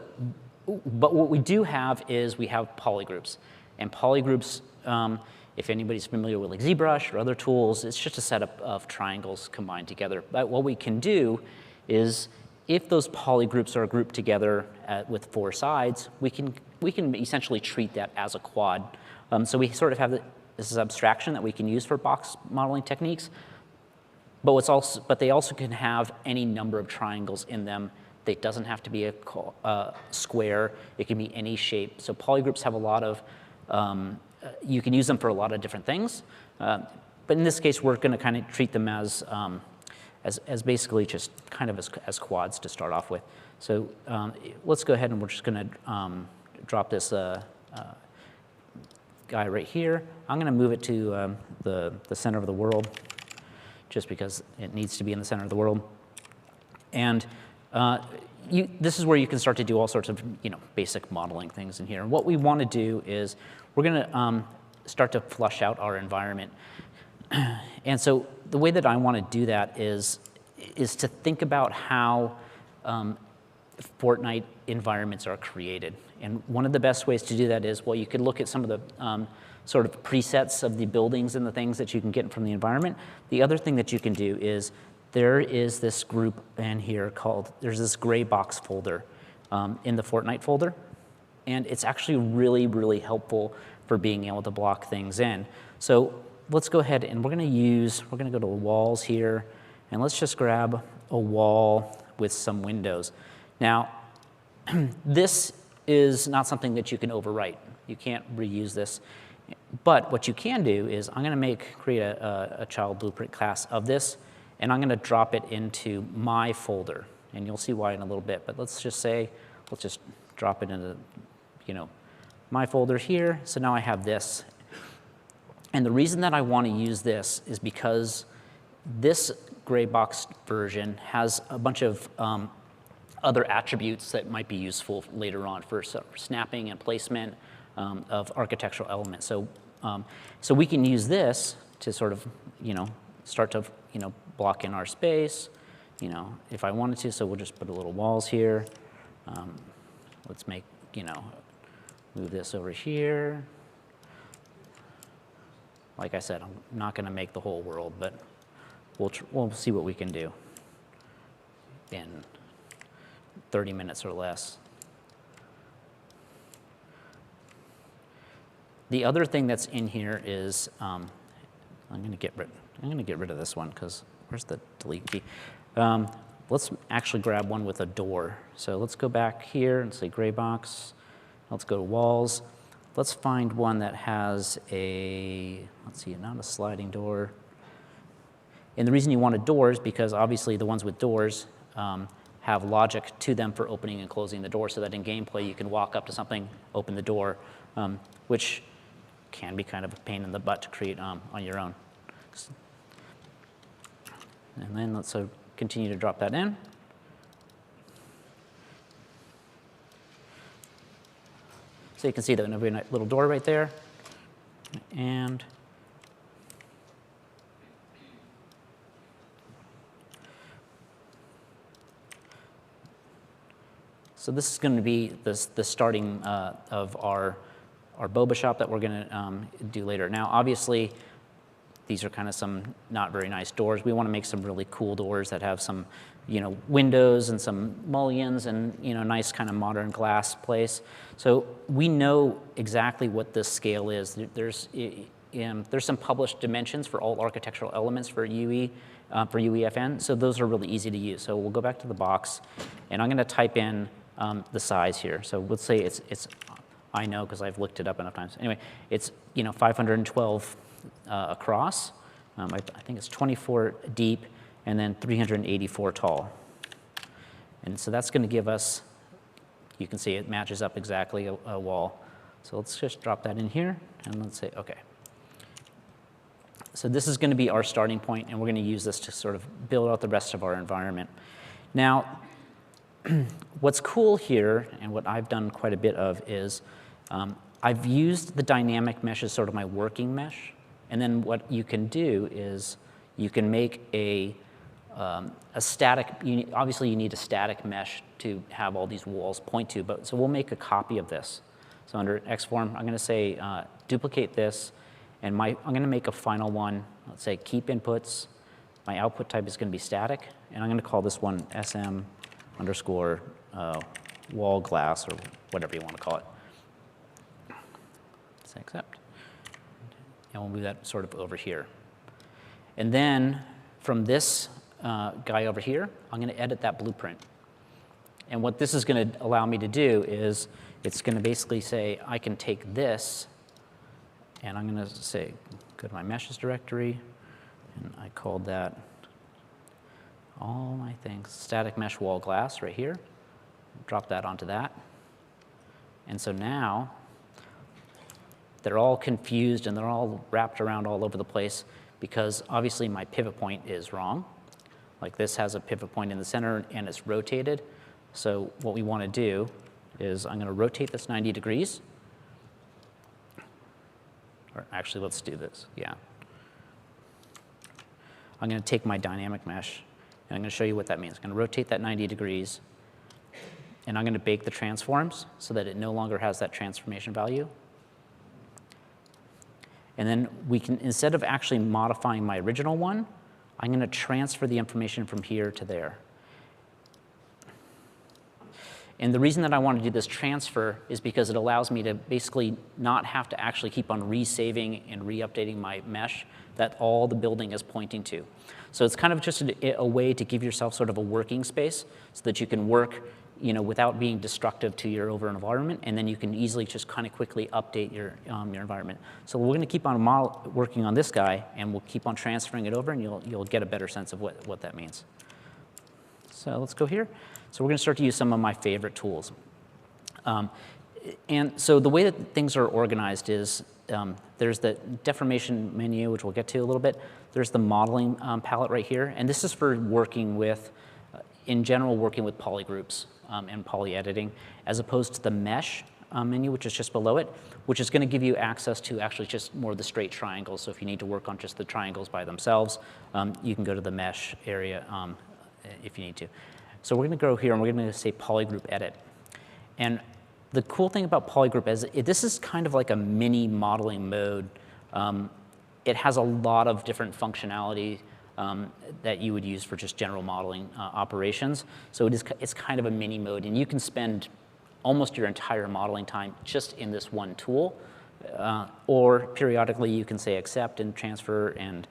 but what we do have is we have polygroups. And polygroups, if anybody's familiar with like ZBrush or other tools, it's just a set of triangles combined together. But what we can do is, if those polygroups are grouped together with 4 sides, we can essentially treat that as a quad. So we sort of have this abstraction that we can use for box modeling techniques. But they also can have any number of triangles in them. It doesn't have to be a square. It can be any shape. So polygroups have a lot of, you can use them for a lot of different things. But in this case, we're going to kind of treat them as basically just kind of as quads to start off with. So let's go ahead and we're just going to drop this guy right here. I'm going to move it to the center of the world, just because it needs to be in the center of the world. And this is where you can start to do all sorts of basic modeling things in here. And what we want to do is we're going to start to flush out our environment. And so the way that I want to do that is to think about how Fortnite environments are created. And one of the best ways to do that is, well, you could look at some of the sort of presets of the buildings and the things that you can get from the environment. The other thing that you can do is, there is this group in here called, there's this gray box folder in the Fortnite folder. And it's actually really, really helpful for being able to block things in. So let's go ahead and we're going to go to walls here, and let's just grab a wall with some windows. Now, this is not something that you can overwrite. You can't reuse this. But what you can do is, I'm going to create a child blueprint class of this, and I'm going to drop it into my folder. And you'll see why in a little bit. But let's just drop it into, my folder here. So now I have this. And the reason that I want to use this is because this gray box version has a bunch of other attributes that might be useful later on for snapping and placement of architectural elements. So we can use this to sort of, start to, block in our space, if I wanted to. So we'll just put a little walls here. Let's make, move this over here. Like I said, I'm not going to make the whole world, but we'll see what we can do in 30 minutes or less. The other thing that's in here is, I'm going to get rid of this one, because where's the delete key? Let's actually grab one with a door. So let's go back here and say gray box. Let's go to walls. Let's find one that has not a sliding door. And the reason you want a door is because obviously the ones with doors have logic to them for opening and closing the door, so that in gameplay you can walk up to something, open the door, which can be kind of a pain in the butt to create on your own. And then let's continue to drop that in. So you can see the little door right there. And so this is going to be the starting of our boba shop that we're going to do later. Now, obviously, these are kind of some not very nice doors. We want to make some really cool doors that have some, windows and some mullions and, nice kind of modern glass place. So we know exactly what this scale is. There's some published dimensions for all architectural elements for UEFN. So those are really easy to use. So we'll go back to the box, and I'm going to type in the size here. So let's say it's I know because I've looked it up enough times. Anyway, it's 512 across. I think it's 24 deep, and then 384 tall. And so that's going to give us, you can see it matches up exactly a wall. So let's just drop that in here, and let's say OK. So this is going to be our starting point, and we're going to use this to sort of build out the rest of our environment. Now, what's cool here, and what I've done quite a bit of, is I've used the dynamic mesh as sort of my working mesh. And then what you can do is you can make a a static, obviously you need a static mesh to have all these walls point to, but so we'll make a copy of this. So under Xform, I'm going to say duplicate this, and I'm going to make a final one. Let's say keep inputs. My output type is going to be static, and I'm going to call this one SM underscore wall glass, or whatever you want to call it. Say accept. And we'll move that sort of over here. And then from this guy over here, I'm going to edit that blueprint. And what this is going to allow me to do is it's going to basically say I can take this, and I'm going to say go to my meshes directory, and I called that all my things, static mesh wall glass right here. Drop that onto that. And so now they're all confused and they're all wrapped around all over the place because obviously my pivot point is wrong. Like this has a pivot point in the center and it's rotated. So what we want to do is I'm going to rotate this 90 degrees. Or actually, let's do this. Yeah. I'm going to take my dynamic mesh, and I'm going to show you what that means. I'm going to rotate that 90 degrees, and I'm going to bake the transforms so that it no longer has that transformation value. And then we can, instead of actually modifying my original one, I'm going to transfer the information from here to there. And the reason that I want to do this transfer is because it allows me to basically not have to actually keep on resaving and re-updating my mesh that all the building is pointing to. So it's kind of just a way to give yourself sort of a working space so that you can work, you know, without being destructive to your overall environment, and then you can easily just kind of quickly update your environment. So we're going to keep on working on this guy, and we'll keep on transferring it over, and you'll get a better sense of what that means. So let's go here. So we're going to start to use some of my favorite tools. And so the way that things are organized is there's the deformation menu, which we'll get to a little bit. There's the modeling palette right here. And this is for working with, in general, working with polygroups and poly editing, as opposed to the mesh menu, which is just below it, which is going to give you access to actually just more of the straight triangles. So if you need to work on just the triangles by themselves, you can go to the mesh area if you need to. So we're going to go here, and we're going to say polygroup edit. And the cool thing about polygroup is this is kind of like a mini modeling mode. It has a lot of different functionality that you would use for just general modeling operations. So it's kind of a mini mode, and you can spend almost your entire modeling time just in this one tool. Or periodically you can say accept and transfer, and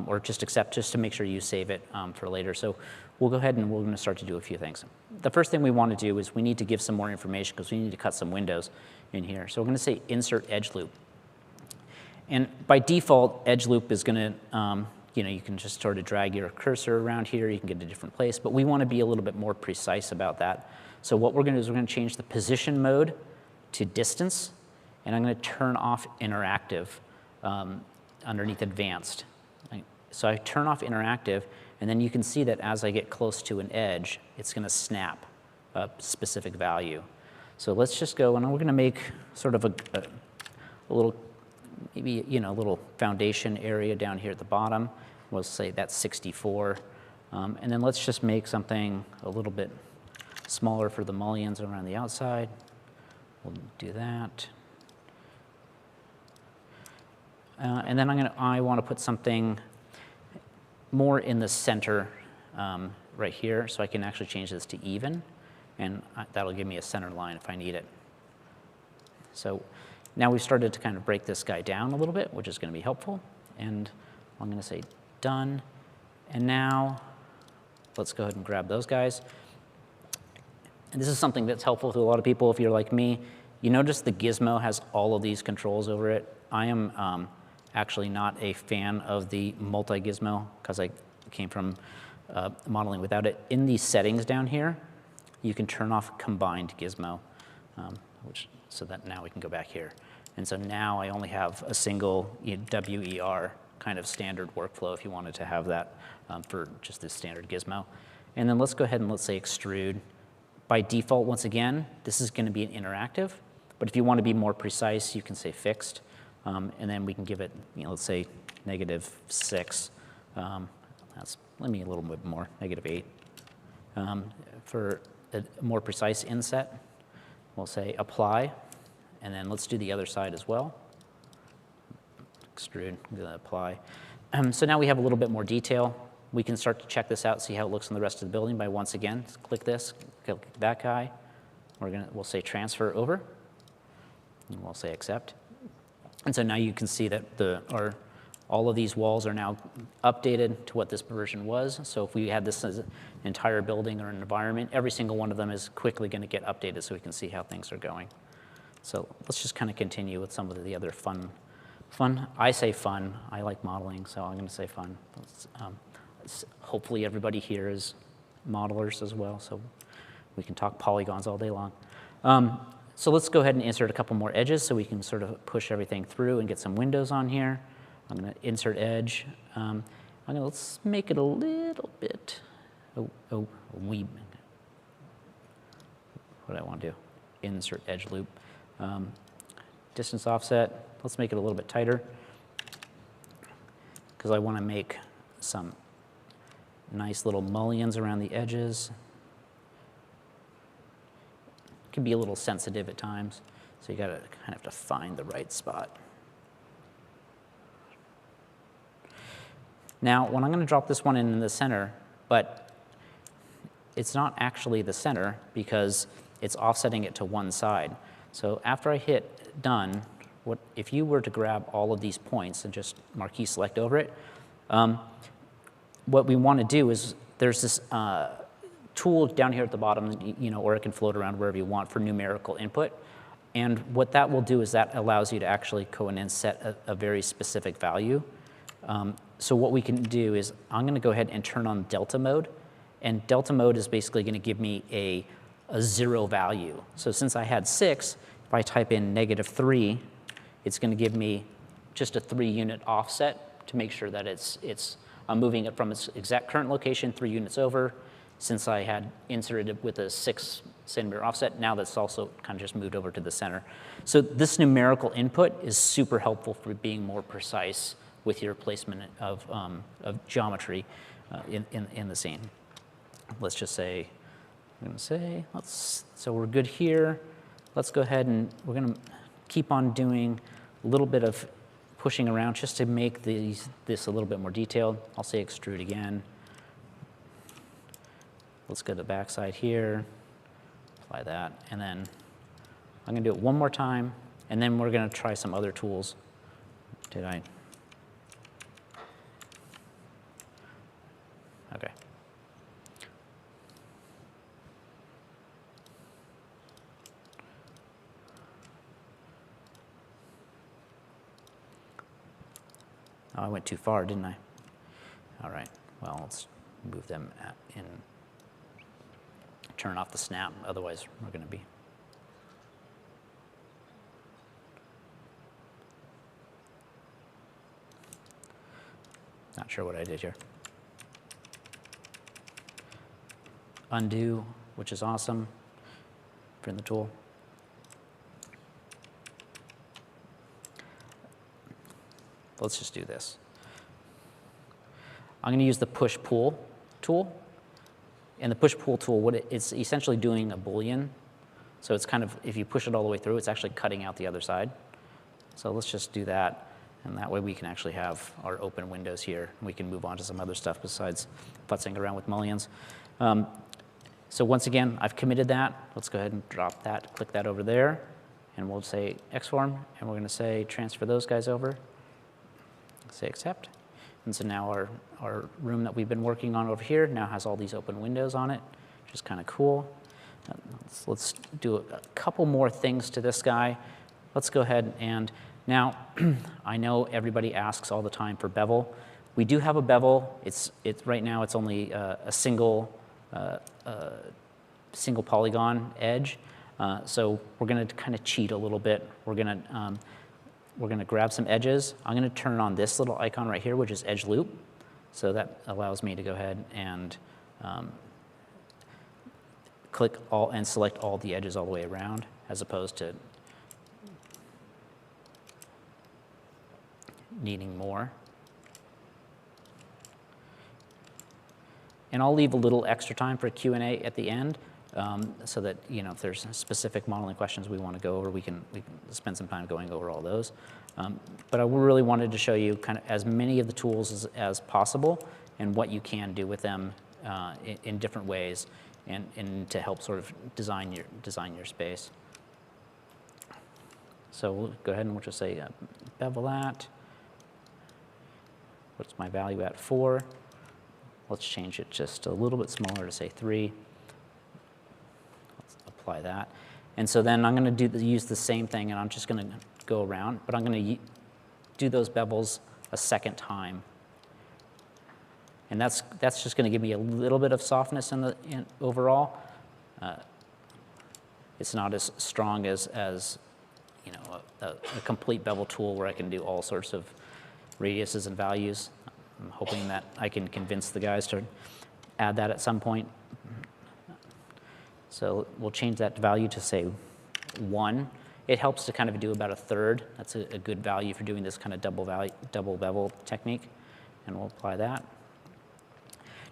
or just accept just to make sure you save it for later. So we'll go ahead and we're going to start to do a few things. The first thing we want to do is we need to give some more information because we need to cut some windows in here. So we're going to say insert edge loop. And by default, edge loop is going to, you can just sort of drag your cursor around here. You can get to a different place. But we want to be a little bit more precise about that. So what we're going to do is we're going to change the position mode to distance. And I'm going to turn off interactive underneath advanced. So I turn off interactive, and then you can see that as I get close to an edge, it's going to snap a specific value. So let's just go, and we're going to make sort of a little, maybe a little foundation area down here at the bottom. We'll say that's 64, and then let's just make something a little bit smaller for the mullions around the outside. We'll do that. And then I want to put something more in the center right here, so I can actually change this to even, and that'll give me a center line if I need it. So now we've started to kind of break this guy down a little bit, which is going to be helpful, and I'm going to say done. And now let's go ahead and grab those guys. And this is something that's helpful to a lot of people if you're like me. You notice the gizmo has all of these controls over it. I am actually not a fan of the multi-gizmo because I came from modeling without it. In these settings down here, you can turn off combined gizmo, so that now we can go back here. And so now I only have a single WER kind of standard workflow if you wanted to have that for just this standard gizmo. And then let's go ahead and let's say extrude. By default, once again, this is going to be an interactive. But if you want to be more precise, you can say fixed. And then we can give it, let's say -6. That's let me a little bit more, -8. For a more precise inset, we'll say apply, and then let's do the other side as well. Extrude, I'm gonna apply. So now we have a little bit more detail. We can start to check this out, see how it looks in the rest of the building by once again, click this, click that guy. We'll say transfer over, and we'll say accept. And so now you can see that all of these walls are now updated to what this version was. So if we had this as an entire building or an environment, every single one of them is quickly going to get updated so we can see how things are going. So let's just kind of continue with some of the other fun. I say fun. I like modeling, so I'm going to say fun. Hopefully everybody here is modelers as well, so we can talk polygons all day long. So let's go ahead and insert a couple more edges so we can sort of push everything through and get some windows on here. I'm going to insert edge. Let's make it a little bit, what do I want to do? Insert edge loop. Distance offset, let's make it a little bit tighter because I want to make some nice little mullions around the edges. It can be a little sensitive at times, so you got to kind of have to find the right spot. Now, when I'm going to drop this one in the center, but it's not actually the center because it's offsetting it to one side. So after I hit done, if you were to grab all of these points and just marquee select over it, what we want to do is there's this tool down here at the bottom, or it can float around wherever you want for numerical input. And what that will do is that allows you to actually go in and set a very specific value. So what we can do is I'm going to go ahead and turn on delta mode. And delta mode is basically going to give me a 0 value. So since I had 6, if I type in -3, it's going to give me just a 3-unit offset to make sure that I'm moving it from its exact current location 3 units over. Since I had inserted it with a 6 centimeter offset, now that's also kind of just moved over to the center. So this numerical input is super helpful for being more precise with your placement of geometry in the scene. Let's just say, so we're good here. Let's go ahead and we're going to keep on doing a little bit of pushing around just to make this a little bit more detailed. I'll say extrude again. Let's go to the back side here, apply that, and then I'm going to do it one more time, and then we're going to try some other tools. Okay. Oh, I went too far, didn't I? All right, well, let's move them in. Turn off the snap, otherwise we're going to be. Not sure what I did here. Undo, which is awesome. Print the tool. Let's just do this. I'm going to use the push-pull tool. And the push-pull tool, it's essentially doing a Boolean. So it's kind of, if you push it all the way through, it's actually cutting out the other side. So let's just do that. And that way we can actually have our open windows here. And we can move on to some other stuff besides futzing around with mullions. So once again, I've committed that. Let's go ahead and drop that, click that over there. And we'll say Xform, and we're going to say transfer those guys over. Say accept. And so now our room that we've been working on over here now has all these open windows on it, which is kind of cool. Let's do a couple more things to this guy. Let's go ahead and now, I know everybody asks all the time for bevel. We do have a bevel. Right now it's only a single polygon edge. So we're going to kind of cheat a little bit. We're going to grab some edges. I'm going to turn on this little icon right here, which is edge loop. So that allows me to go ahead and click all and select all the edges all the way around, as opposed to needing more. And I'll leave a little extra time for Q&A at the end, so that, you know, if there's specific modeling questions we want to go over, we can spend some time going over all those. But I really wanted to show you kind of as many of the tools as possible and what you can do with them in different ways, and to help sort of design your space. So we'll go ahead and we'll just say bevel that. What's my value at 4? Let's change it just a little bit smaller to say 3. Let's apply that. And so then I'm going to use the same thing, and I'm just going to go around, but I'm going to do those bevels a second time. And that's just going to give me a little bit of softness overall. It's not as strong as you know, a complete bevel tool where I can do all sorts of radiuses and values. I'm hoping that I can convince the guys to add that at some point. So we'll change that value to say 1. It helps to kind of do about 1/3. That's a good value for doing this kind of double bevel technique, and we'll apply that.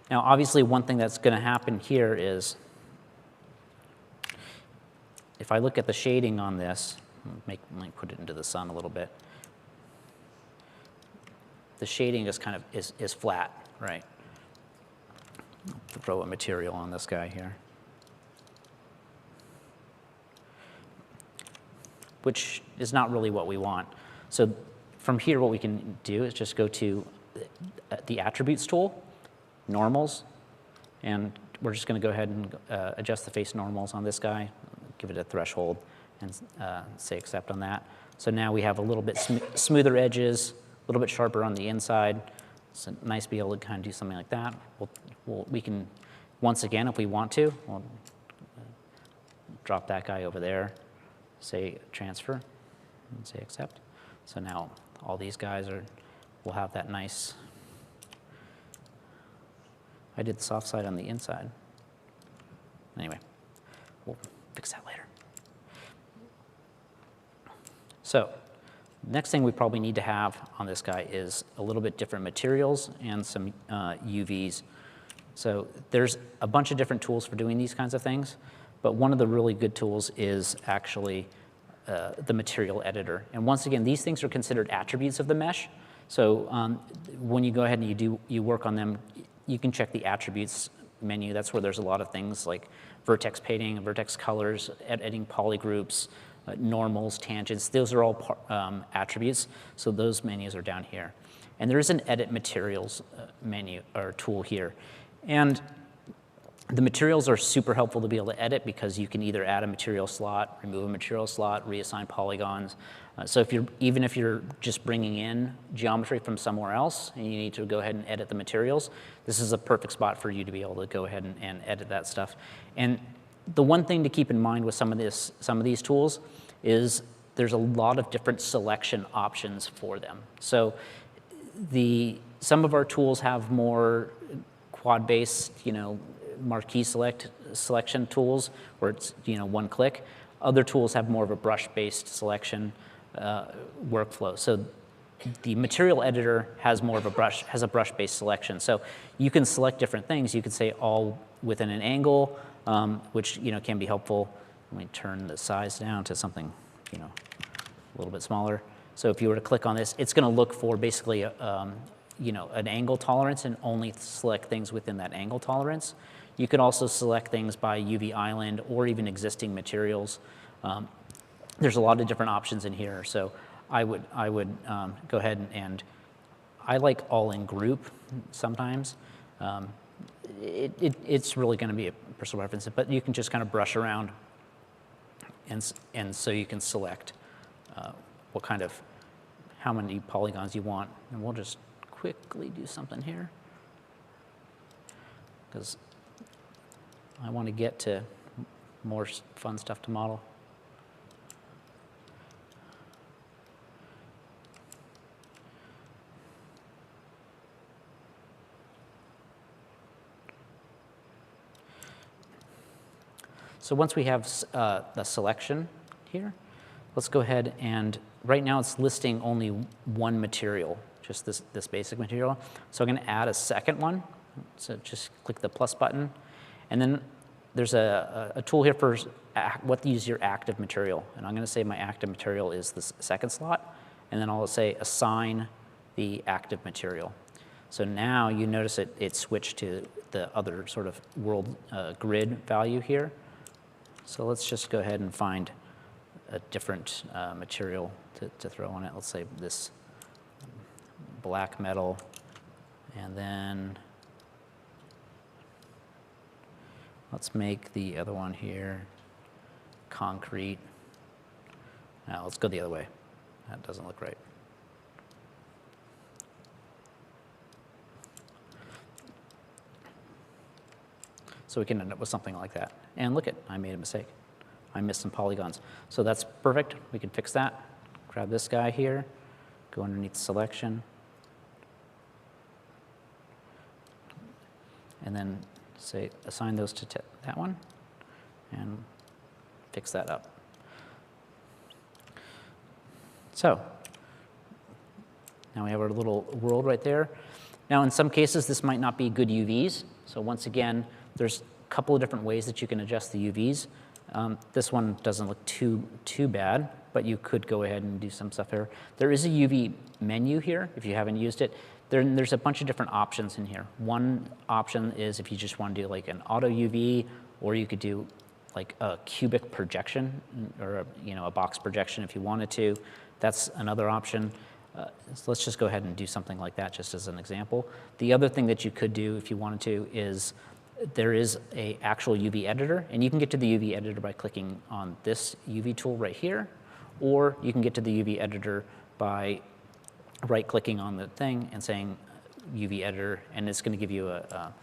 Now, obviously, one thing that's going to happen here is, if I look at the shading on this, let me put it into the sun a little bit. The shading is kind of is flat, right? I'll throw a material on this guy here, which is not really what we want. So from here, what we can do is just go to the attributes tool, normals, and we're just going to go ahead and adjust the face normals on this guy, give it a threshold, and say accept on that. So now we have a little bit smoother edges, a little bit sharper on the inside. It's nice to be able to kind of do something like that. We can, once again, if we want to, we'll drop that guy over there, say transfer, and say accept. So now all these guys will have that nice. I did the soft side on the inside. Anyway, we'll fix that later. So next thing we probably need to have on this guy is a little bit different materials and some UVs. So there's a bunch of different tools for doing these kinds of things, but one of the really good tools is actually the material editor. And once again, these things are considered attributes of the mesh. So when you go ahead and you work on them, you can check the attributes menu. That's where there's a lot of things like vertex painting, vertex colors, editing polygroups, normals, tangents. Those are all attributes. So those menus are down here. And there is an edit materials menu or tool here. And the materials are super helpful to be able to edit because you can either add a material slot, remove a material slot, reassign polygons. So even if you're just bringing in geometry from somewhere else and you need to go ahead and edit the materials, this is a perfect spot for you to be able to go ahead and edit that stuff. And the one thing to keep in mind with some of these tools is there's a lot of different selection options for them. So some of our tools have more quad-based, marquee selection tools where it's one click. Other tools have more of a brush-based selection workflow. So the material editor has a brush-based selection. So you can select different things. You could say all within an angle, which can be helpful. Let me turn the size down to something a little bit smaller. So if you were to click on this, it's going to look for basically an angle tolerance and only select things within that angle tolerance. You can also select things by UV island or even existing materials. There's a lot of different options in here. So I would go ahead and I like all in group sometimes. It's really going to be a personal preference, but you can just kind of brush around, and so you can select how many polygons you want. And we'll just quickly do something here because I want to get to more fun stuff to model. So once we have the selection here, let's go ahead and right now it's listing only one material, just this basic material. So I'm going to add a second one. So just click the plus button. And then there's a tool here for what to use your active material. And I'm going to say my active material is the second slot. And then I'll say assign the active material. So now you notice it switched to the other sort of world grid value here. So let's just go ahead and find a different material to throw on it. Let's say this black metal, and then let's make the other one here concrete. Now let's go the other way. That doesn't look right. So we can end up with something like that. And look I made a mistake. I missed some polygons. So that's perfect. We can fix that. Grab this guy here, go underneath selection, and then say assign those to that one, and fix that up. So now we have our little world right there. Now in some cases this might not be good UVs. So once again, there's a couple of different ways that you can adjust the UVs. This one doesn't look too bad, but you could go ahead and do some stuff here. There is a UV menu here if you haven't used it. There's a bunch of different options in here. One option is if you just want to do like an auto UV, or you could do like a cubic projection, or a box projection if you wanted to. That's another option. So let's just go ahead and do something like that just as an example. The other thing that you could do if you wanted to is there is an actual UV editor, and you can get to the UV editor by clicking on this UV tool right here, or you can get to the UV editor by right-clicking on the thing and saying UV editor, and it's going to give you a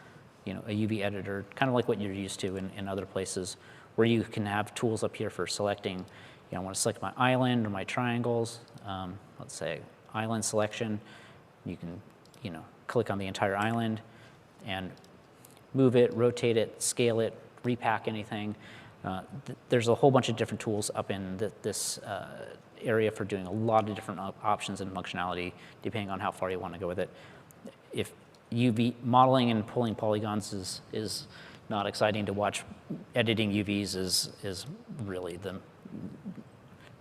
UV editor, kind of like what you're used to in other places, where you can have tools up here for selecting. I want to select my island or my triangles. Let's say island selection. You can click on the entire island and move it, rotate it, scale it, repack anything. There's a whole bunch of different tools up in this area for doing a lot of different options and functionality, depending on how far you want to go with it. If UV modeling and pulling polygons is not exciting to watch, editing UVs is really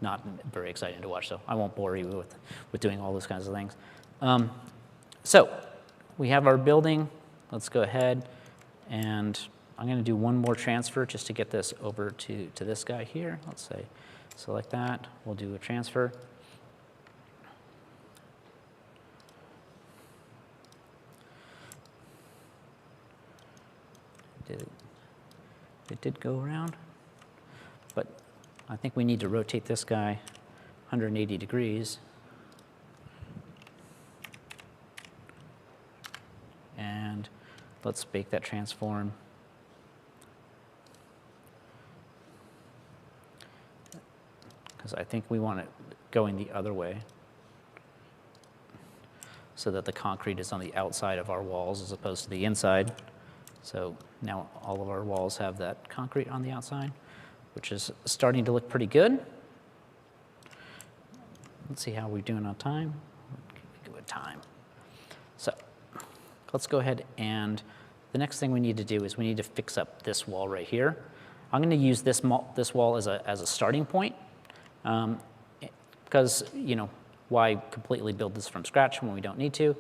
not very exciting to watch. So I won't bore you with doing all those kinds of things. So we have our building. Let's go ahead. And I'm going to do one more transfer just to get this over to this guy here. Let's say select that. We'll do a transfer. It did go around, but I think we need to rotate this guy 180 degrees. And let's bake that transform. Because I think we want it going the other way, so that the concrete is on the outside of our walls as opposed to the inside. So now all of our walls have that concrete on the outside, which is starting to look pretty good. Let's see how we're doing on time. Good time. So let's go ahead, and the next thing we need to do is we need to fix up this wall right here. I'm going to use this wall as a starting point, because why completely build this from scratch when we don't need to?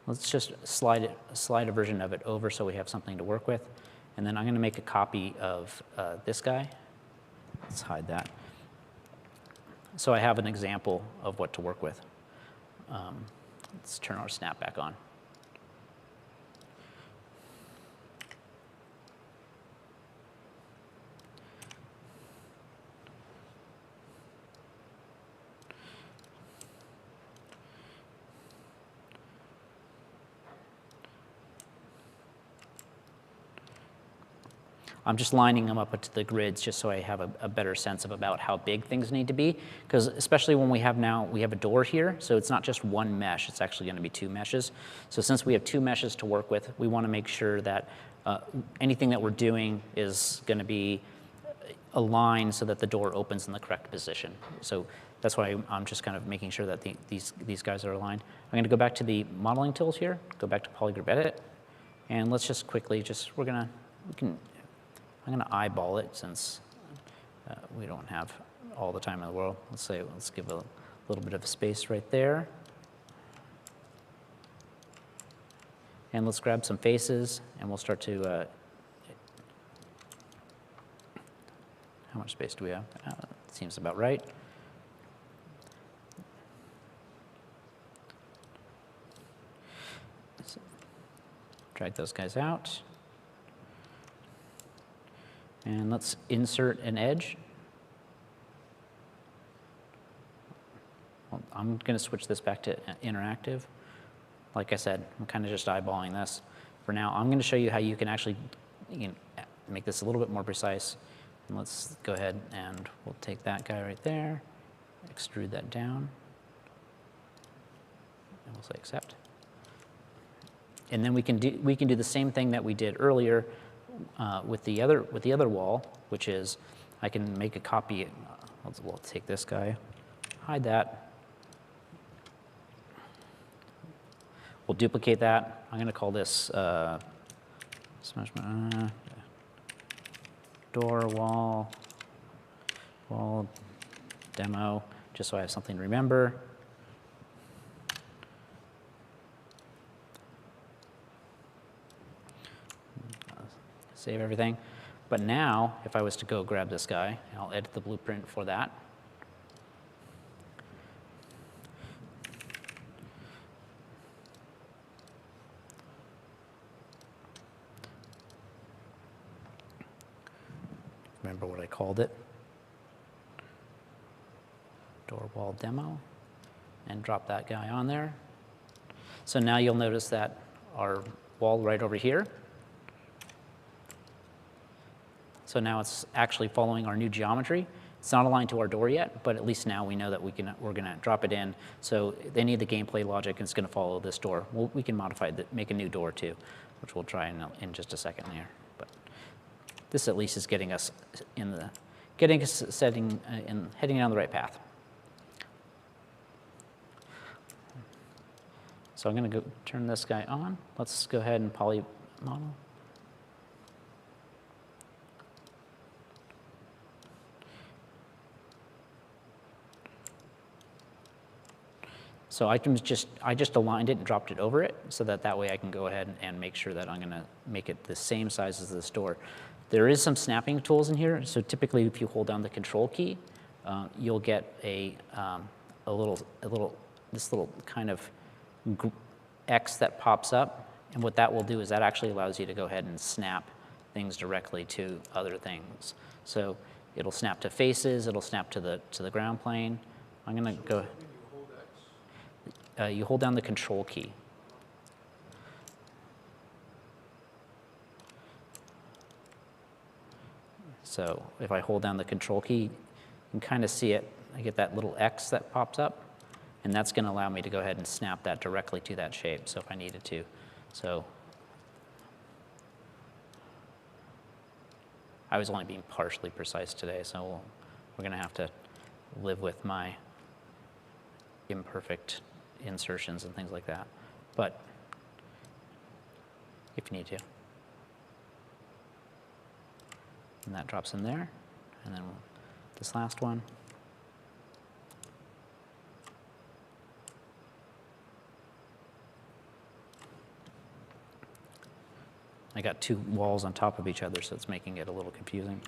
Let's just slide a version of it over so we have something to work with, and then I'm going to make a copy of this guy. Let's hide that. So I have an example of what to work with. Let's turn our snap back on. I'm just lining them up to the grids just so I have a better sense of about how big things need to be. Because especially when we have a door here, so it's not just one mesh, it's actually going to be two meshes. So since we have two meshes to work with, we want to make sure that anything that we're doing is going to be aligned so that the door opens in the correct position. So that's why I'm just kind of making sure that these guys are aligned. I'm going to go back to the modeling tools here, go back to Polygroup Edit, And let's just quickly, I'm gonna eyeball it since we don't have all the time in the world. Let's give a little bit of space right there. And let's grab some faces, and we'll start to, how much space do we have? Seems about right. Drag those guys out. And let's insert an edge. Well, I'm going to switch this back to interactive. Like I said, I'm kind of just eyeballing this. For now, I'm going to show you how you can actually make this a little bit more precise. And let's go ahead and we'll take that guy right there, extrude that down, and we'll say accept. And then we can do the same thing that we did earlier with the other wall, which is I can make a copy. We'll take this guy, hide that. We'll duplicate that. I'm going to call this door wall demo, just so I have something to remember. Save everything. But now, if I was to go grab this guy, I'll edit the blueprint for that. Remember what I called it. Door wall demo. And drop that guy on there. So now you'll notice that our wall right over here. So now it's actually following our new geometry. It's not aligned to our door yet, but at least now we know that we're going to drop it in. So any of the gameplay logic is going to follow this door. We can modify make a new door too, which we'll try in just a second here. But this at least is getting us heading down the right path. So I'm going to go turn this guy on. Let's go ahead and poly model. So I just aligned it and dropped it over it so that way I can go ahead and make sure that I'm going to make it the same size as this door. There is some snapping tools in here. So typically, if you hold down the control key, you'll get this little kind of X that pops up. And what that will do is that actually allows you to go ahead and snap things directly to other things. So it'll snap to faces. It'll snap to the ground plane. I'm going to go. You hold down the control key. So if I hold down the control key, you can kind of see it. I get that little X that pops up, and that's going to allow me to go ahead and snap that directly to that shape, so if I needed to. So I was only being partially precise today, so we're going to have to live with my imperfect insertions and things like that, but if you need to. And that drops in there, and then this last one. I got two walls on top of each other, so it's making it a little confusing.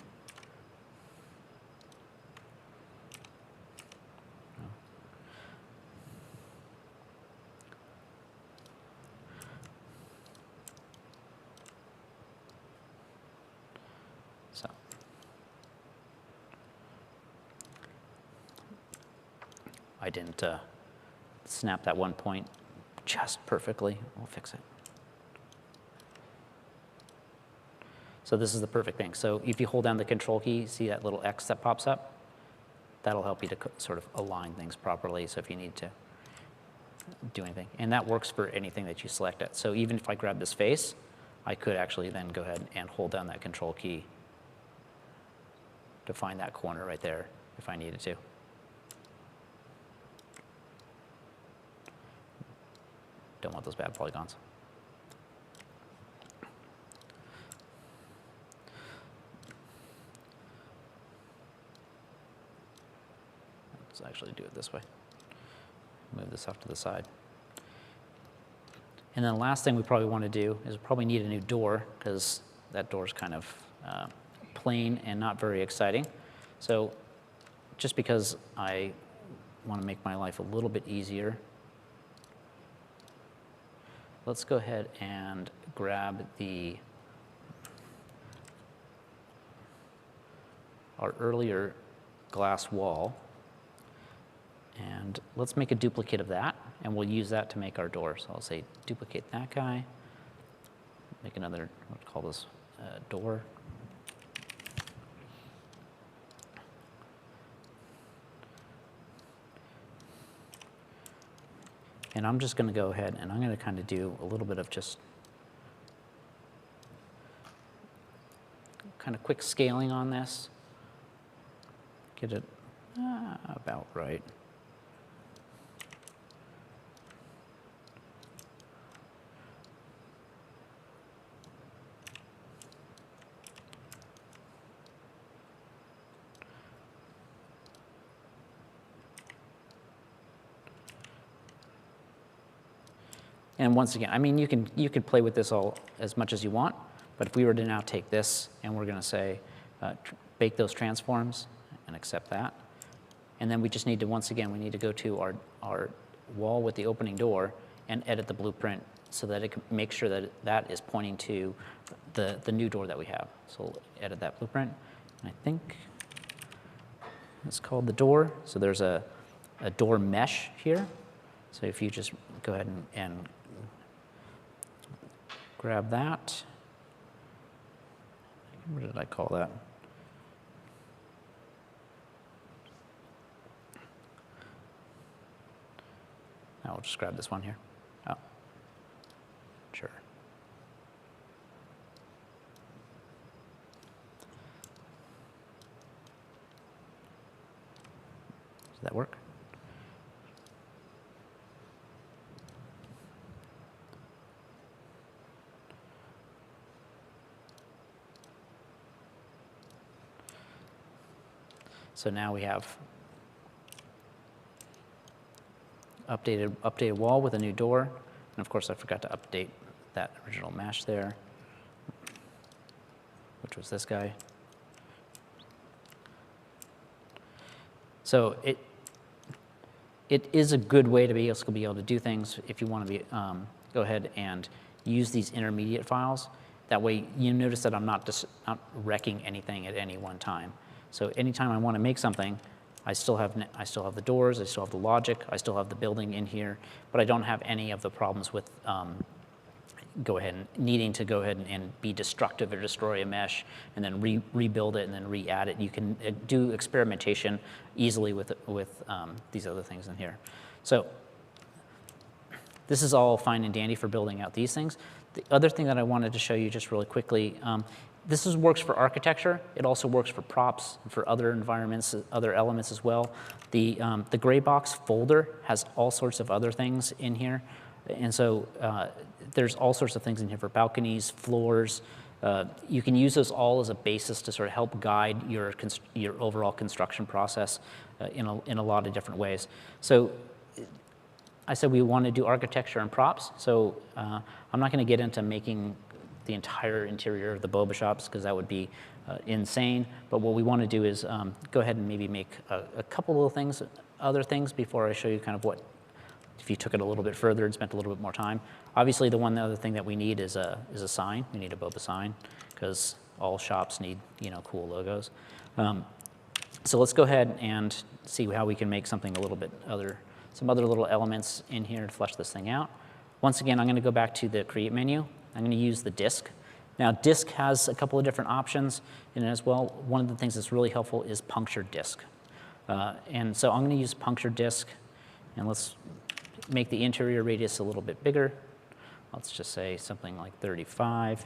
I didn't snap that one point just perfectly. We'll fix it. So this is the perfect thing. So if you hold down the control key, see that little X that pops up? That'll help you to sort of align things properly, so if you need to do anything. And that works for anything that you select it. So even if I grab this face, I could actually then go ahead and hold down that control key to find that corner right there if I needed to. Don't want those bad polygons. Let's actually do it this way. Move this off to the side. And then the last thing we probably want to do is we probably need a new door, because that door is kind of plain and not very exciting. So just because I want to make my life a little bit easier, let's go ahead and grab our earlier glass wall, and let's make a duplicate of that, and we'll use that to make our door. So I'll say duplicate that guy, make another, let's call this door. And I'm just going to go ahead and I'm going to kind of do a little bit of just kind of quick scaling on this. Get it about right. And once again, I mean, you can play with this all as much as you want, but if we were to now take this and we're going to say bake those transforms and accept that, and then we just need to, once again, we need to go to our wall with the opening door and edit the blueprint so that it can make sure that that is pointing to the new door that we have. So we'll edit that blueprint, and I think it's called the door. So there's a door mesh here. So if you just go ahead and grab that. What did I call that? I'll just grab this one here. Oh, sure. Does that work? So now we have updated wall with a new door. And of course, I forgot to update that original mesh there, which was this guy. So it is a good way to be able to do things if you want to be go ahead and use these intermediate files. That way, you notice that I'm not wrecking anything at any one time. So anytime I want to make something, I still have the doors, I still have the logic, I still have the building in here, but I don't have any of the problems with needing to go ahead and be destructive or destroy a mesh and then rebuild it and then re-add it. You can do experimentation easily with these other things in here. So this is all fine and dandy for building out these things. The other thing that I wanted to show you just really quickly, this works for architecture. It also works for props, and for other environments, other elements as well. The gray box folder has all sorts of other things in here. And so there's all sorts of things in here for balconies, floors. You can use those all as a basis to sort of help guide your overall construction process in a lot of different ways. So I said we want to do architecture and props. So I'm not going to get into making the entire interior of the boba shops because that would be insane. But what we want to do is go ahead and maybe make a couple little things, other things before I show you kind of what, if you took it a little bit further and spent a little bit more time. Obviously, the other thing that we need is a sign. We need a boba sign because all shops need cool logos. So let's go ahead and see how we can make something a little bit some other little elements in here to flesh this thing out. Once again, I'm going to go back to the create menu. I'm going to use the disk. Now, disk has a couple of different options in it as well. One of the things that's really helpful is punctured disk. And so I'm going to use punctured disk, and let's make the interior radius a little bit bigger. Let's just say something like 35.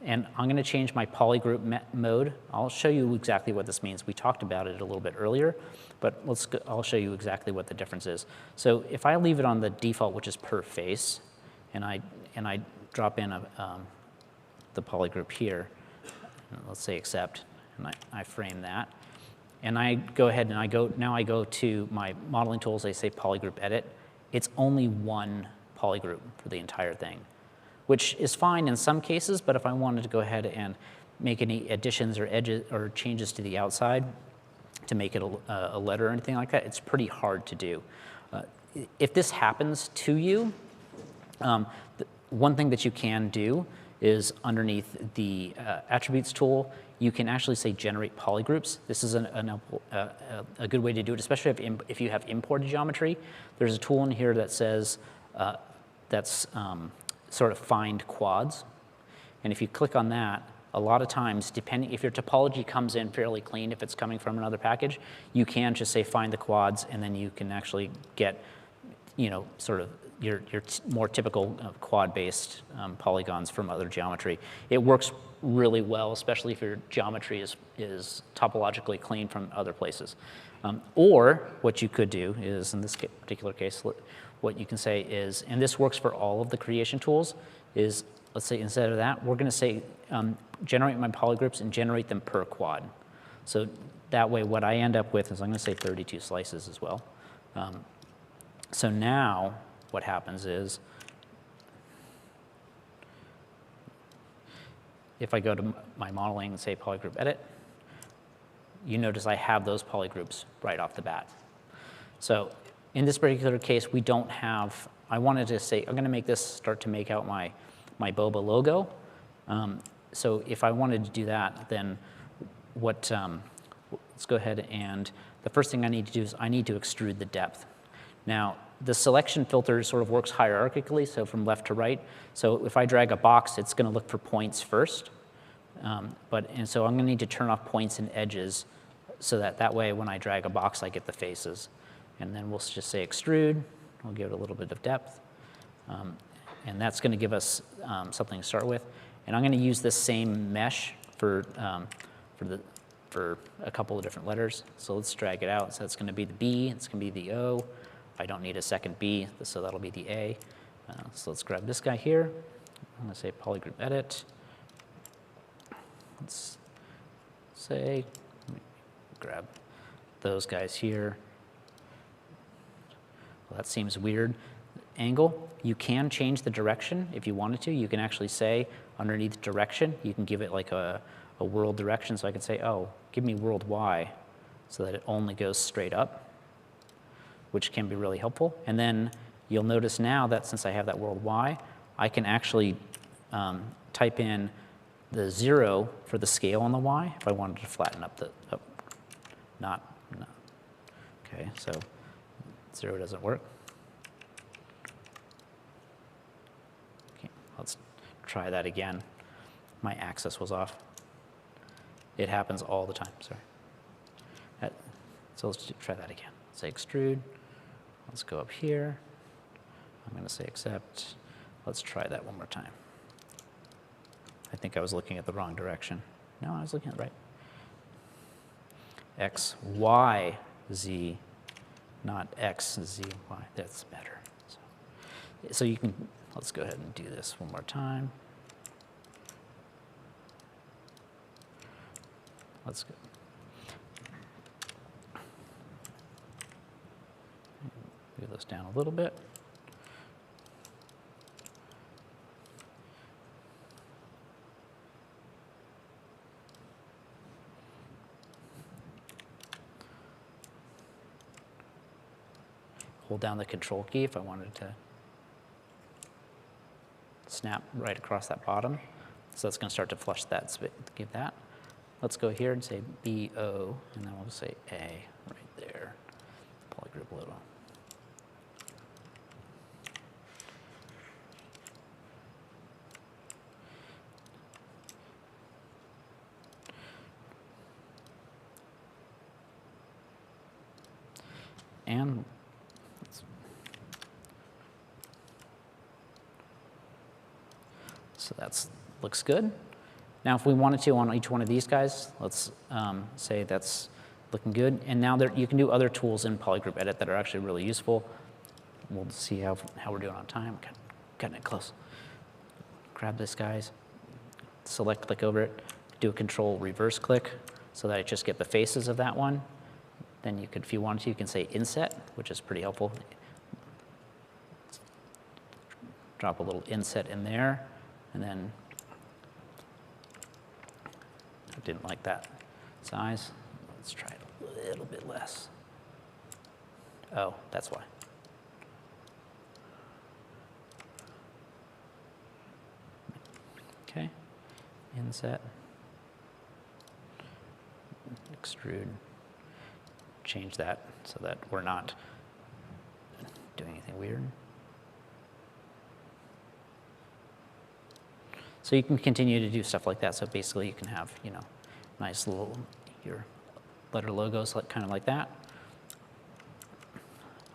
And I'm going to change my polygroup mode. I'll show you exactly what this means. We talked about it a little bit earlier, but I'll show you exactly what the difference is. So if I leave it on the default, which is per face, and I drop in the polygroup here, and let's say accept, and I frame that. and I go ahead and I go to my modeling tools, I say polygroup edit. It's only one polygroup for the entire thing, which is fine in some cases, but if I wanted to go ahead and make any additions or edges or changes to the outside to make it a letter or anything like that, it's pretty hard to do. If this happens to you, one thing that you can do is underneath the attributes tool, you can actually say generate polygroups. This is a good way to do it, especially if you have imported geometry. There's a tool in here that says, that's sort of find quads. And if you click on that, a lot of times, depending if your topology comes in fairly clean, if it's coming from another package, you can just say find the quads, and then you can actually get, sort of your more typical quad-based polygons from other geometry. It works really well, especially if your geometry is topologically clean from other places. Or what you could do is, in this particular case, what you can say is, and this works for all of the creation tools, is let's say instead of that, we're going to say generate my polygroups and generate them per quad. So that way what I end up with is I'm going to say 32 slices as well. So now what happens is if I go to my modeling and say polygroup edit, you notice I have those polygroups right off the bat. So in this particular case, we don't have, I wanted to say, I'm going to make this start to make out my boba logo. So if I wanted to do that, then let's go ahead and the first thing I need to do is I need to extrude the depth. Now, the selection filter sort of works hierarchically, so from left to right. So if I drag a box, it's going to look for points first. And so I'm going to need to turn off points and edges so that way when I drag a box, I get the faces. And then we'll just say extrude. We'll give it a little bit of depth. And that's going to give us something to start with. And I'm going to use this same mesh for a couple of different letters. So let's drag it out. So it's going to be the B, it's going to be the O. I don't need a second B, so that'll be the A. So let's grab this guy here. I'm going to say polygroup edit. Let's say, let me grab those guys here. Well, that seems weird. Angle, you can change the direction if you wanted to. You can actually say underneath direction, you can give it like a world direction. So I could say, oh, give me world Y so that it only goes straight up, which can be really helpful. And then you'll notice now that since I have that world Y, I can actually type in the 0 for the scale on the Y if I wanted to flatten up the, no. Okay, so 0 doesn't work. Okay, let's try that again. My axis was off. It happens all the time, sorry. So let's try that again. Say extrude. Let's go up here. I'm going to say accept. Let's try that one more time. I think I was looking at the wrong direction. No, I was looking at the right. X, Y, Z, not X, Z, Y. That's better. So you can, let's go ahead and do this one more time. Let's go. Move those down a little bit. Hold down the control key if I wanted to snap right across that bottom. So that's going to start to flush that, give that. Let's go here and say BO, and then we'll say A right there. Polygroup a little. And so that looks good. Now, if we wanted to on each one of these guys, let's say that's looking good. And now you can do other tools in polygroup edit that are actually really useful. We'll see how we're doing on time. Cutting it close. Grab this, guys. Select, click over it. Do a control reverse click. so that I just get the faces of that one. Then you could, if you wanted to, you can say inset, which is pretty helpful. Drop a little inset in there, and then I didn't like that size. Let's try it a little bit less. Oh, that's why. Okay, inset, extrude, change that so that we're not doing anything weird. So you can continue to do stuff like that. So basically you can have, you know, nice little, your letter logos kind of like that.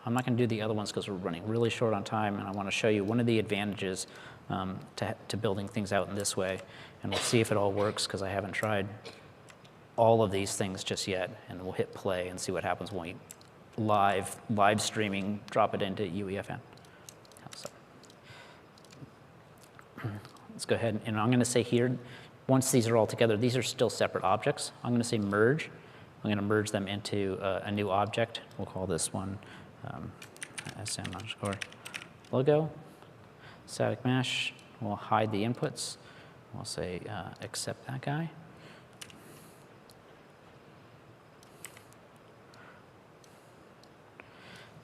I'm not going to do the other ones because we're running really short on time, and I want to show you one of the advantages to building things out in this way. And we'll see if it all works, because I haven't tried all of these things just yet. And we'll hit play and see what happens when we live streaming, drop it into UEFN. So, let's go ahead, and I'm going to say here, once these are all together, these are still separate objects. I'm going to say merge. I'm going to merge them into a new object. We'll call this one SM_logo. Static mesh. We'll hide the inputs. We'll say accept that guy.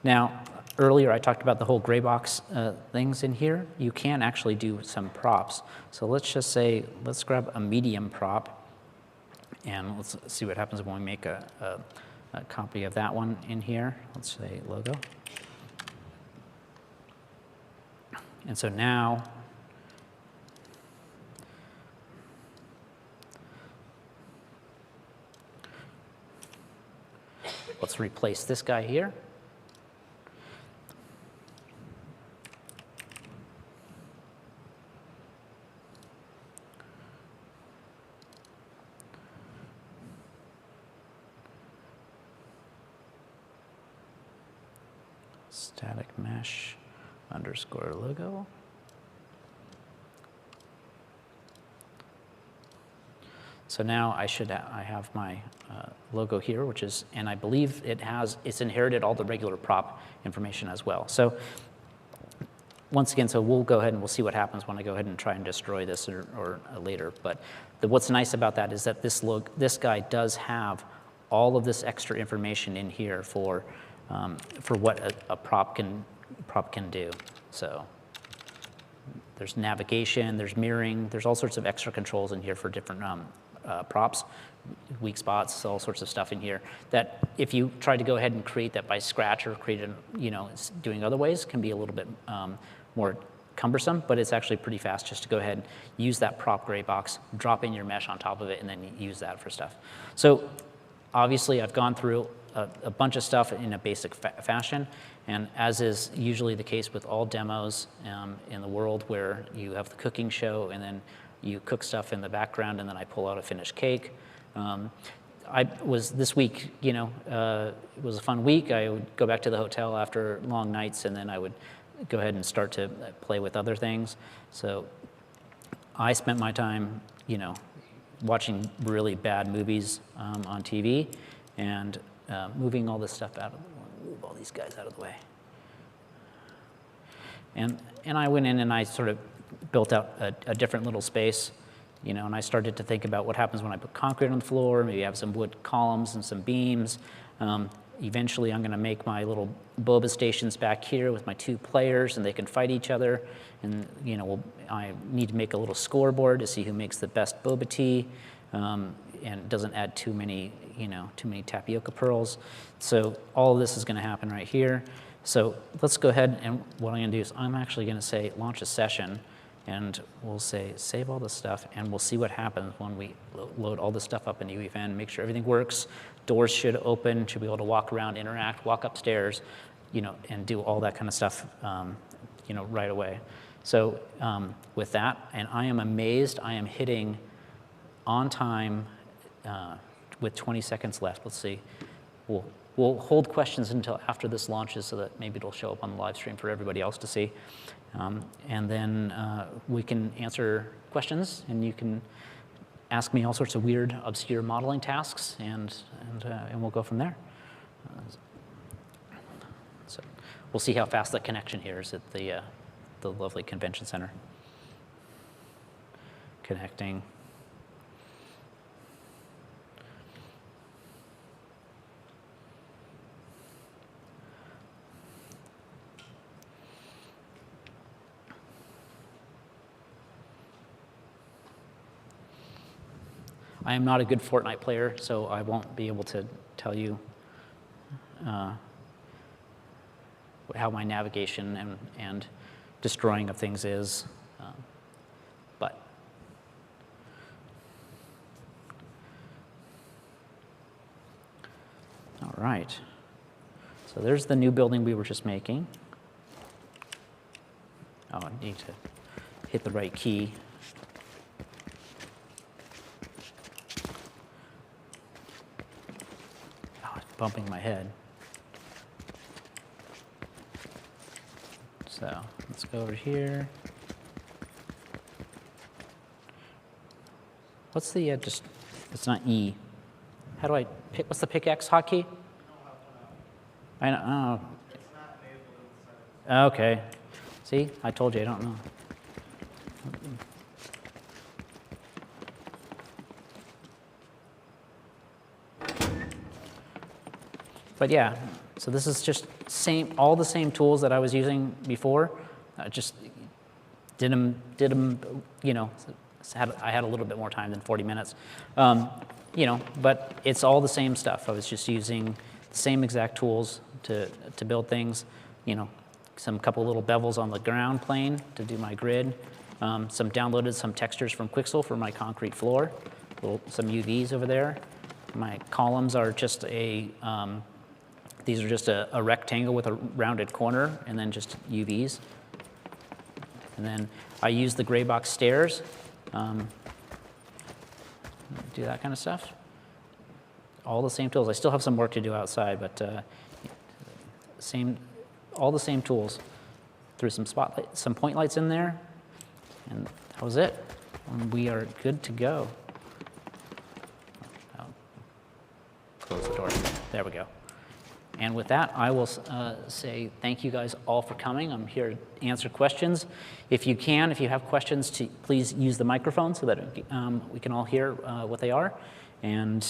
Now, earlier I talked about the whole gray box things in here. You can actually do some props. So let's just say, let's grab a medium prop, and let's see what happens when we make a copy of that one in here. Let's say logo. And so now, let's replace this guy here. Static mesh underscore logo. So now I have my logo here, which is, and I believe it's inherited all the regular prop information as well. So once again, so we'll go ahead and we'll see what happens when I go ahead and try and destroy this or later. But what's nice about that is that this guy does have all of this extra information in here for what a prop can do. So there's navigation, there's mirroring, there's all sorts of extra controls in here for different props, weak spots, all sorts of stuff in here that if you try to go ahead and create that by scratch or create it, you know, doing other ways can be a little bit more cumbersome, but it's actually pretty fast just to go ahead and use that prop gray box, drop in your mesh on top of it, and then use that for stuff. So obviously I've gone through a bunch of stuff in a basic fashion, and as is usually the case with all demos in the world where you have the cooking show and then you cook stuff in the background and then I pull out a finished cake. This week, you know, it was a fun week. I would go back to the hotel after long nights and then I would go ahead and start to play with other things. So I spent my time, you know, watching really bad movies on TV and moving all this stuff out of the way, move all these guys out of the way. And I went in and I sort of built out a different little space, you know, and I started to think about what happens when I put concrete on the floor, maybe have some wood columns and some beams. Eventually I'm gonna make my little boba stations back here with my 2 players and they can fight each other. And, you know, I need to make a little scoreboard to see who makes the best boba tea. And doesn't add too many tapioca pearls. So all of this is gonna happen right here. So let's go ahead, and what I'm gonna do is I'm actually gonna say launch a session, and we'll say save all this stuff, and we'll see what happens when we load all this stuff up in UEFN, make sure everything works. Doors should open, should be able to walk around, interact, walk upstairs, you know, and do all that kind of stuff, you know, right away. So with that, and I am amazed, I am hitting on time with 20 seconds left. Let's see. We'll hold questions until after this launches so that maybe it'll show up on the live stream for everybody else to see. And then we can answer questions and you can ask me all sorts of weird, obscure modeling tasks, and we'll go from there. So we'll see how fast that connection here is at the lovely convention center. Connecting. I am not a good Fortnite player, so I won't be able to tell you how my navigation and destroying of things is, but all right. So there's the new building we were just making. Oh, I need to hit the right key. Bumping my head. So let's go over here. What's the it's not E. How do I pick? What's the pickaxe hotkey? I know. Oh. Okay. See, I told you I don't know. But yeah, so this is just all the same tools that I was using before. I just did them, you know, I had a little bit more time than 40 minutes. You know, but it's all the same stuff. I was just using the same exact tools to build things. You know, couple little bevels on the ground plane to do my grid. Downloaded some textures from Quixel for my concrete floor. Some UVs over there. My columns are just these are just a rectangle with a rounded corner and then just UVs. And then I use the gray box stairs, do that kind of stuff. All the same tools. I still have some work to do outside, but all the same tools. Threw some point lights in there, and that was it. And we are good to go. Oh. Close the door. There we go. And with that, I will say thank you guys all for coming. I'm here to answer questions. If you have questions, please use the microphone so that we can all hear what they are. And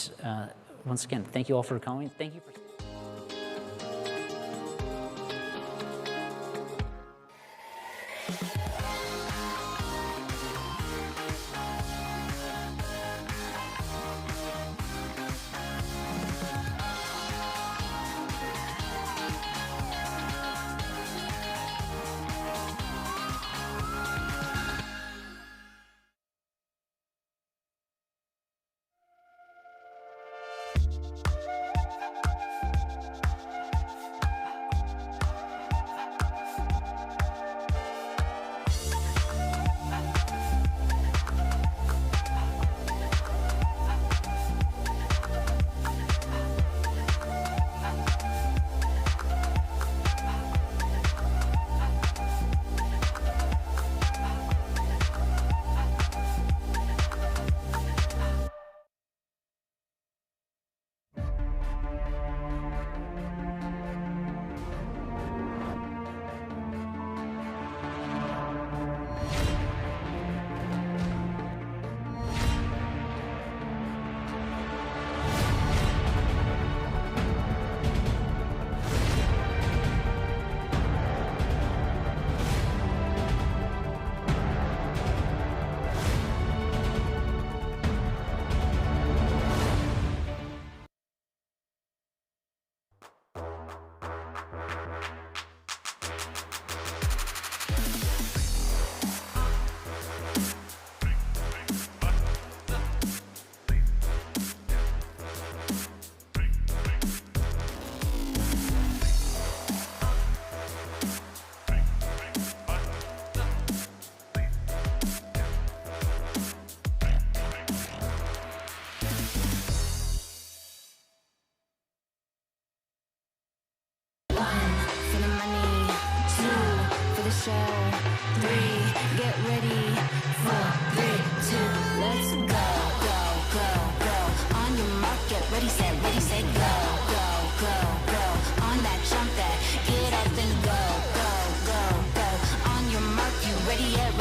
once again, thank you all for coming. Thank you for.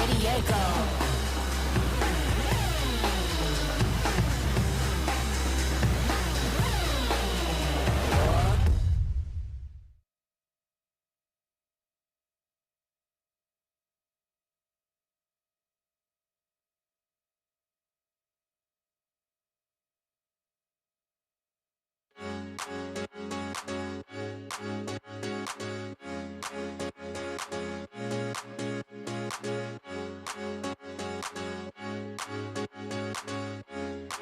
ready, yeah, go.